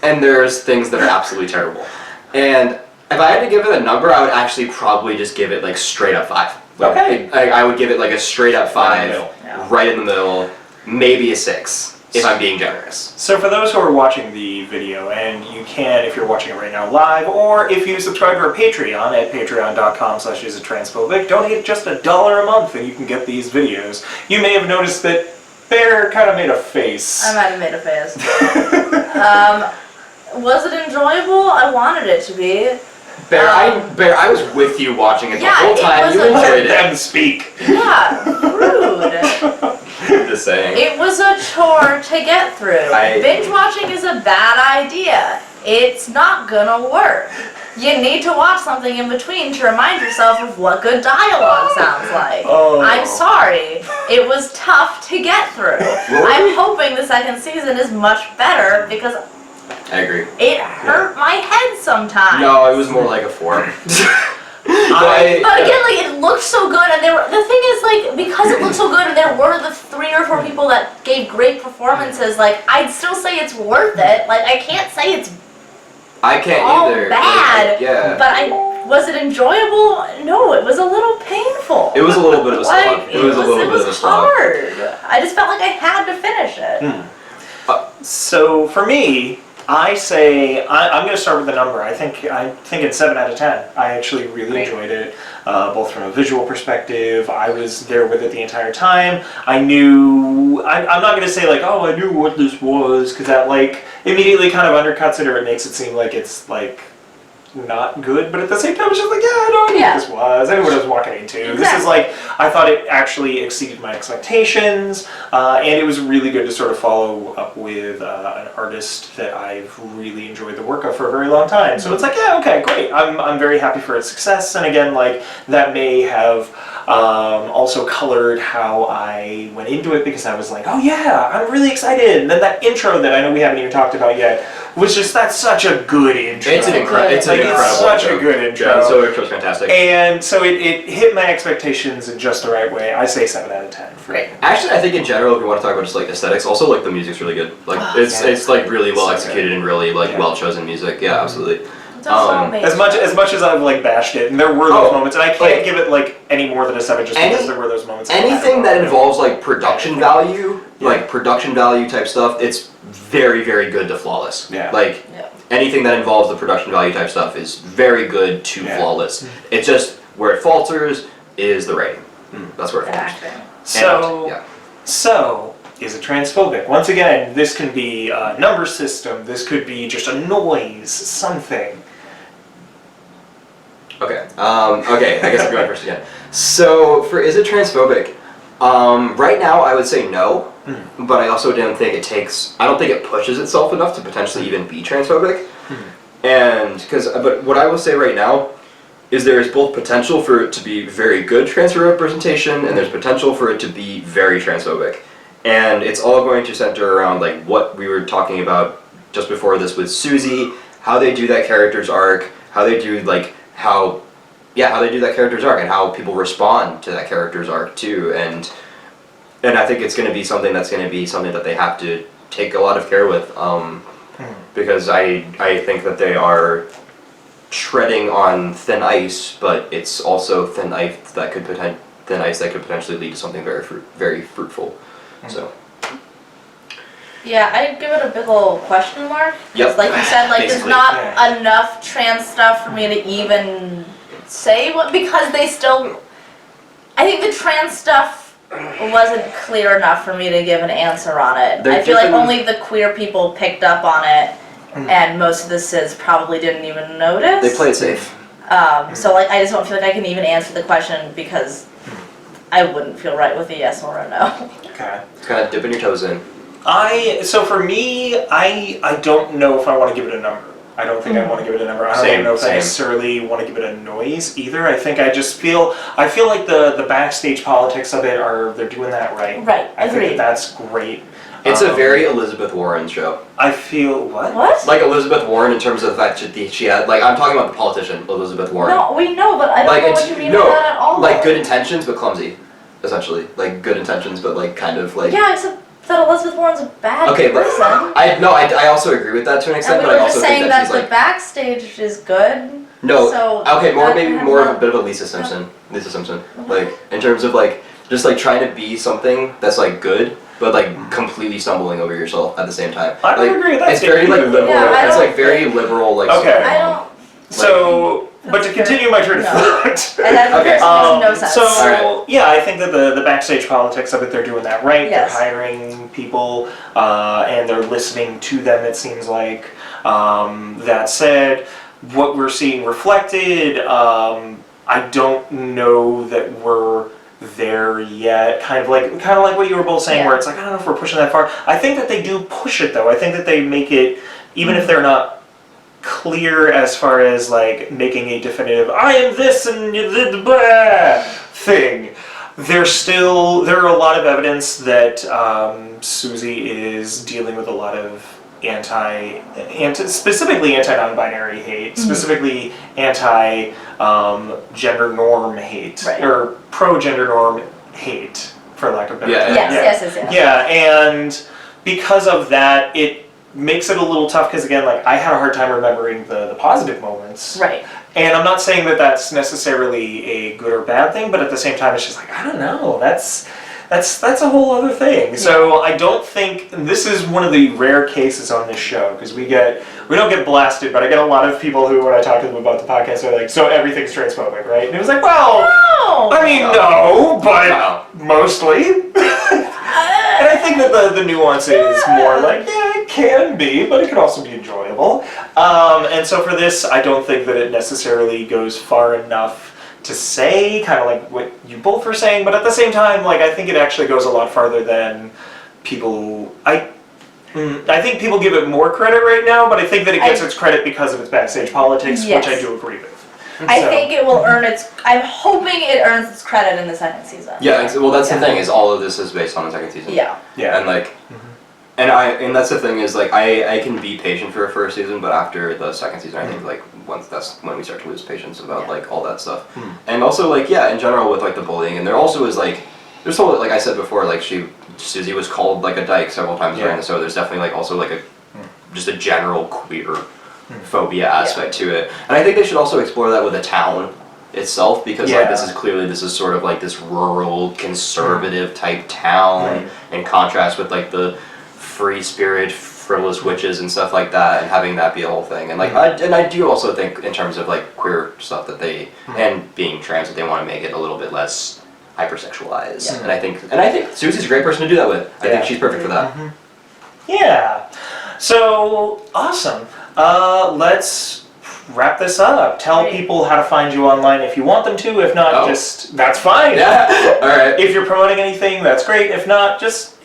and there's things that are absolutely terrible. And if I had to give it a number, I would actually probably just give it like straight up 5. Like, Okay. I would give it like a straight up 5, Yeah. right in the middle, maybe a 6 if I'm being generous. So for those who are watching the video, and you can, if you're watching it right now live, or if you subscribe to our Patreon at patreon.com/isitransphobic, donate just $1 a month and you can get these videos. You may have noticed that Bear kind of made a face. I might have made a face. Was it enjoyable? I wanted it to be. Bear, I was with you watching it the Yeah, whole it time. was You a- Let enjoyed it. them speak. Yeah, rude. Just saying. It was a chore to get through. I- Binge watching is a bad idea. It's not gonna work. You need to watch something in between to remind yourself of what good dialogue sounds like. Oh. I'm sorry. It was tough to get through. I'm hoping the second season is much better because I agree. it hurt my head sometimes. No, it was more like a 4. But again, like, it looked so good, and the thing is, like, because it looked so good, and there were the 3 or 4 people that gave great performances, like, I'd still say it's worth it. Like, I can't say it's I can't all either. bad, Yeah. but was it enjoyable? No, it was a little painful. It was a little bit of a slog. Like, It was a little bit of a slog. hard. I just felt like I had to finish it. So for me, I say I'm going to start with the number. I'm thinking 7 out of 10. I actually really Great. enjoyed it, both from a visual perspective. I was there with it the entire time. I knew. I'm not going to say like, oh, I knew what this was, because that like immediately kind of undercuts it, or it makes it seem like it's like not good. But at the same time, it's just like, yeah, I know Yeah. what this was. I knew what I was walking into. This is Exactly. like, I thought it actually exceeded my expectations, and it was really good to sort of follow up with an artist that I've really enjoyed the work of for a very long time. So it's like, yeah, okay, great. I'm very happy for its success, and again, like, that may have also colored how I went into it, because I was like, oh yeah, I'm really excited. And then that intro that I know we haven't even talked about yet was just, that's such a good intro. It's an incredible. It's an Like, incredible. it's such intro. a good intro. Yeah, so intro's fantastic. And so it hit my expectations in just the right way. I say 7 out of 10. For Great. Actually, I think in general, if you want to talk about just like aesthetics, also like the music's really good. Like it's like really well So executed and really like Yeah. well chosen music. Yeah, absolutely. It's also amazing. As much as I've like bashed it, and there were those Oh, moments, and I can't like, give it like any more than a 7 just because there were those moments. Anything that involves like production value, like production value type stuff, it's very very good to flawless. Yeah. Like Yeah. anything that involves the production value type stuff is very good to Yeah. flawless. It's just where it falters is the rating. That's where it Good falters. acting. So And, yeah. So, is it transphobic? Once again, this can be a number system, this could be just a noise, something. Okay. Okay. I guess I'll go first again. So for is it transphobic? Right now, I would say no, but I also don't think it takes. I don't think it pushes itself enough to potentially even be transphobic. And but what I will say right now is there is both potential for it to be very good transfer representation, and there's potential for it to be very transphobic. And it's all going to center around like what we were talking about just before this with Susie, how they do that character's arc, how they do like how they do that character's arc, and how people respond to that character's arc too. And I think it's going to be something that they have to take a lot of care with, because I think that they are treading on thin ice, but it's also thin ice that could potentially lead to something very fruitful. So. Yeah, I'd give it a big ol' question mark. Yep. Like you said, like there's Basically. not enough trans stuff for me to even say what, because they still, I think the trans stuff wasn't clear enough for me to give an answer on it. They're I feel like different- only the queer people picked up on it, and most of the cis probably didn't even notice. They play it safe. So like I just don't feel like I can even answer the question because I wouldn't feel right with a yes or a no. Okay. It's kind of dipping your toes in. So for me, I don't know if I want to give it a number. I don't think I want to give it a number. I don't know if I necessarily want to give it a noise either. I think I feel like the backstage politics of it they're doing that right. Right, I think agreed. that's great. It's a very Elizabeth Warren show. I feel what? What? Like Elizabeth Warren in terms of the fact that she had, like, I'm talking about the politician, Elizabeth Warren. No, we know, but I don't Like, know it's, what you mean no, by that at all. like good intentions but clumsy, essentially. Like good intentions but like kind of like. Yeah, except that Elizabeth Warren's a bad Okay, but person. I also agree with that to an And extent, we but were I just also saying think that that she's the like. backstage is good. No. So Okay, that maybe had more of no- a bit of a Lisa Simpson. Like in terms of like just like trying to be something that's like good, but like completely stumbling over yourself at the same time. I don't like, agree with that It's very like statement. liberal. Yeah, I it's don't like very liberal. Like. Okay. I don't. So, but to continue my train of No. thought. And that Okay. makes no sense. So, Alright. yeah, I think that the backstage politics of it, they're doing that right. Yes. They're hiring people, and they're listening to them, it seems like. That said, what we're seeing reflected, I don't know that we're there yet. Kind of like what you were both saying, Yeah. where it's like, I don't know if we're pushing that far. I think that they do push it, though. I think that they make it, even if they're not clear as far as like making a definitive I am this and the blah thing, there are a lot of evidence that Susie is dealing with a lot of specifically anti non-binary hate, specifically anti gender norm hate, Right. or pro gender norm hate, for lack of a better term. Yes. Yeah, and because of that, it makes it a little tough, because again, like, I had a hard time remembering the positive moments. Right. And I'm not saying that that's necessarily a good or bad thing, but at the same time, it's just like, I don't know, that's a whole other thing. So I don't think, and this is one of the rare cases on this show, because we don't get blasted, but I get a lot of people who, when I talk to them about the podcast, are like, so everything's transphobic, right? And it was like, well, No. I mean, no, but No. mostly. And I think that the nuance is more like, yeah, it can be, but it can also be enjoyable. And so for this, I don't think that it necessarily goes far enough to say, kind of like what you both were saying, but at the same time, like, I think it actually goes a lot farther than people. I think people give it more credit right now, but I think that it gets its credit because of its backstage politics, Yes. which I do agree with. I So- think it will earn its. I'm hoping it earns its credit in the second season. Yeah. Well, that's Yeah. the thing is all of this is based on the second season. Yeah. Yeah. And like. And that's the thing is like I can be patient for a first season, but after the second season, I think like that's when we start to lose patience about like all that stuff. And also like in general with like the bullying, and there also is like there's also like I said before, like Susie was called like a dyke several times during the show. There's definitely like also like just a general queer phobia aspect to it, and I think they should also explore that with the town itself, because like this is sort of like this rural conservative type town in contrast with like the free spirit frivolous witches and stuff like that, and having that be a whole thing. And like I do also think in terms of like queer stuff that they and being trans, that they want to make it a little bit less hypersexualize. And I think Susie's a great person to do that with. I think she's perfect for that. Yeah. So, awesome. Let's wrap this up. Tell people how to find you online if you want them to. If not, just, that's fine. Yeah. All right. If you're promoting anything, that's great. If not, just,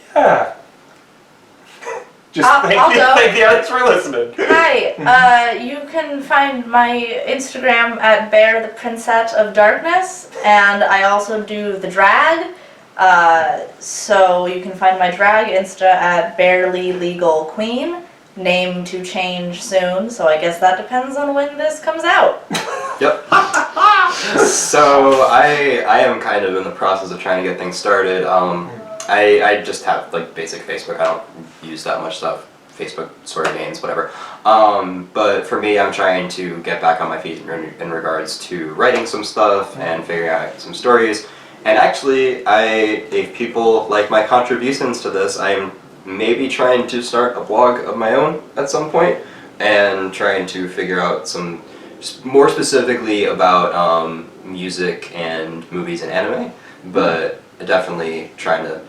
just thank the others for listening. Hi, you can find my Instagram at Bear the Princess of Darkness, and I also do the drag. So you can find my drag Insta at Barely Legal Queen. Name to change soon, so I guess that depends on when this comes out. Yep. So I am kind of in the process of trying to get things started. I just have like basic Facebook. I don't use that much stuff. Facebook sort of gains, whatever. But for me, I'm trying to get back on my feet in regards to writing some stuff and figuring out some stories. And actually, if people like my contributions to this, I'm maybe trying to start a blog of my own at some point, and trying to figure out some more specifically about music and movies and anime. But definitely trying to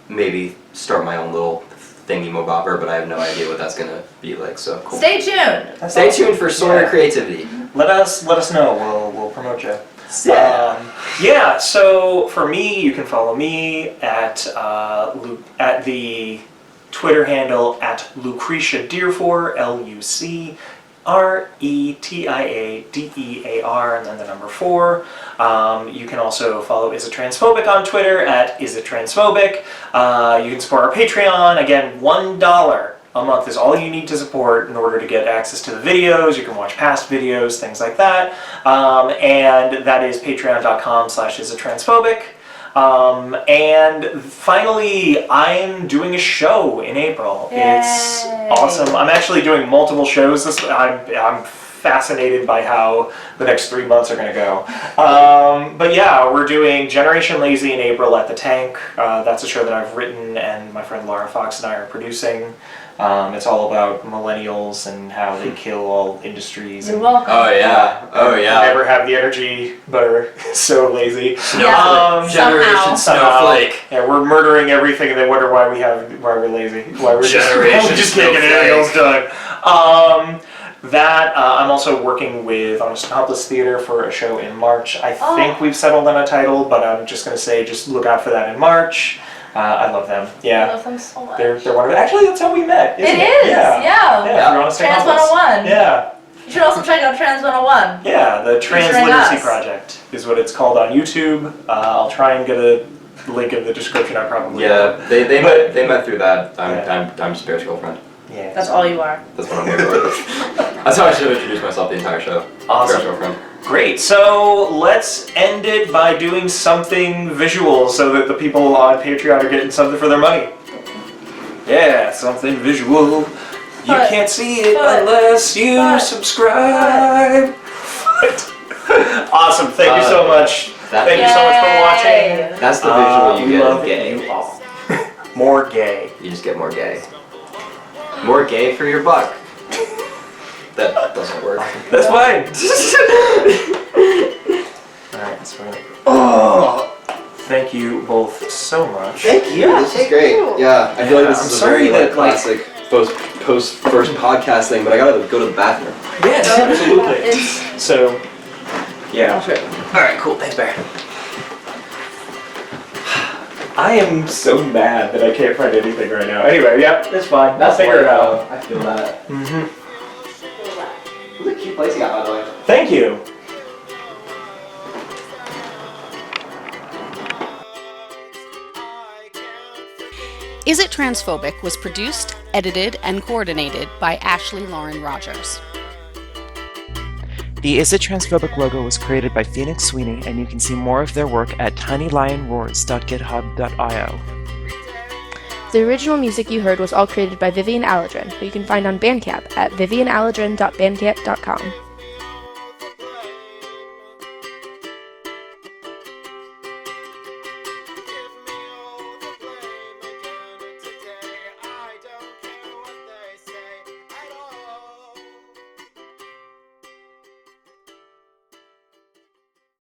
maybe start my own little thingy-mobopper, but I have no idea what that's gonna be like. So cool. Stay tuned. Stay tuned for Sawyer Creativity. Let us know. We'll promote you. Yeah. So for me, you can follow me at the Twitter handle at Lucretia Dearfor, LUCRETIADEAR, and then the number 4. You can also follow Is It Transphobic on Twitter at Is It Transphobic. You can support our Patreon. Again, $1 a month is all you need to support in order to get access to the videos. You can watch past videos, things like that. And that is patreon.com/isitransphobic. And finally, I'm doing a show in April. Yay. It's awesome. I'm actually doing multiple shows. I'm fascinated by how the next 3 months are going to go. But yeah, we're doing Generation Lazy in April at the Tank. That's a show that I've written and my friend Laura Fox and I are producing. It's all about millennials and how they kill all industries. You're welcome. Oh yeah. Never have the energy, but are so lazy. Generation Snowflake. Yeah, we're murdering everything, and they wonder why we're lazy, why we're Generation just can't get anything else done. I'm also working with Honest Accomplice Theater for a show in March. I think we've settled on a title, but I'm just going to say just look out for that in March. I love them. Yeah. I love them so much. They're wonderful. Actually, that's how we met. It is. Yeah. Through Honest Trans Accomplice. 101. Yeah. You should also check out Trans 101. Yeah, the Trans Featuring Literacy us. Project is what it's called on YouTube. I'll try and get a link in the description. I probably Yeah, they met through that. I'm just Bear's girlfriend. Yeah. That's all you are. That's what I'm here for. That's how I should have introduced myself the entire show. Awesome. Bear's girlfriend. Great. So let's end it by doing something visual so that the people on Patreon are getting something for their money. Yeah, something visual. You can't see it unless you subscribe. Awesome. Thank you so much. Thank you so much for watching. That's the visual you We get love of gay. you all. More gay. You just get more gay. More gay for your buck. That doesn't work. That's fine. Alright, that's fine. Oh, thank you both so much. Thank you. This is great. Yeah, I feel like this I'm is a sorry very that, classic post first podcast thing, but I gotta go to the bathroom. Yes, absolutely. So, yeah. All right, cool. Thanks, Bear. I am so mad that I can't find anything right now. Anyway, yeah, it's fine. I'll figure it out. I feel that. Mm-hmm. What a cute place you got, by the way. Thank you. Is It Transphobic was produced, edited, and coordinated by Ashley Lauren Rogers. The Is It Transphobic logo was created by Phoenix Sweeney, and you can see more of their work at tinylionroars.github.io. The original music you heard was all created by Vivian Aladrin, who you can find on Bandcamp at vivianaladrin.bandcamp.com.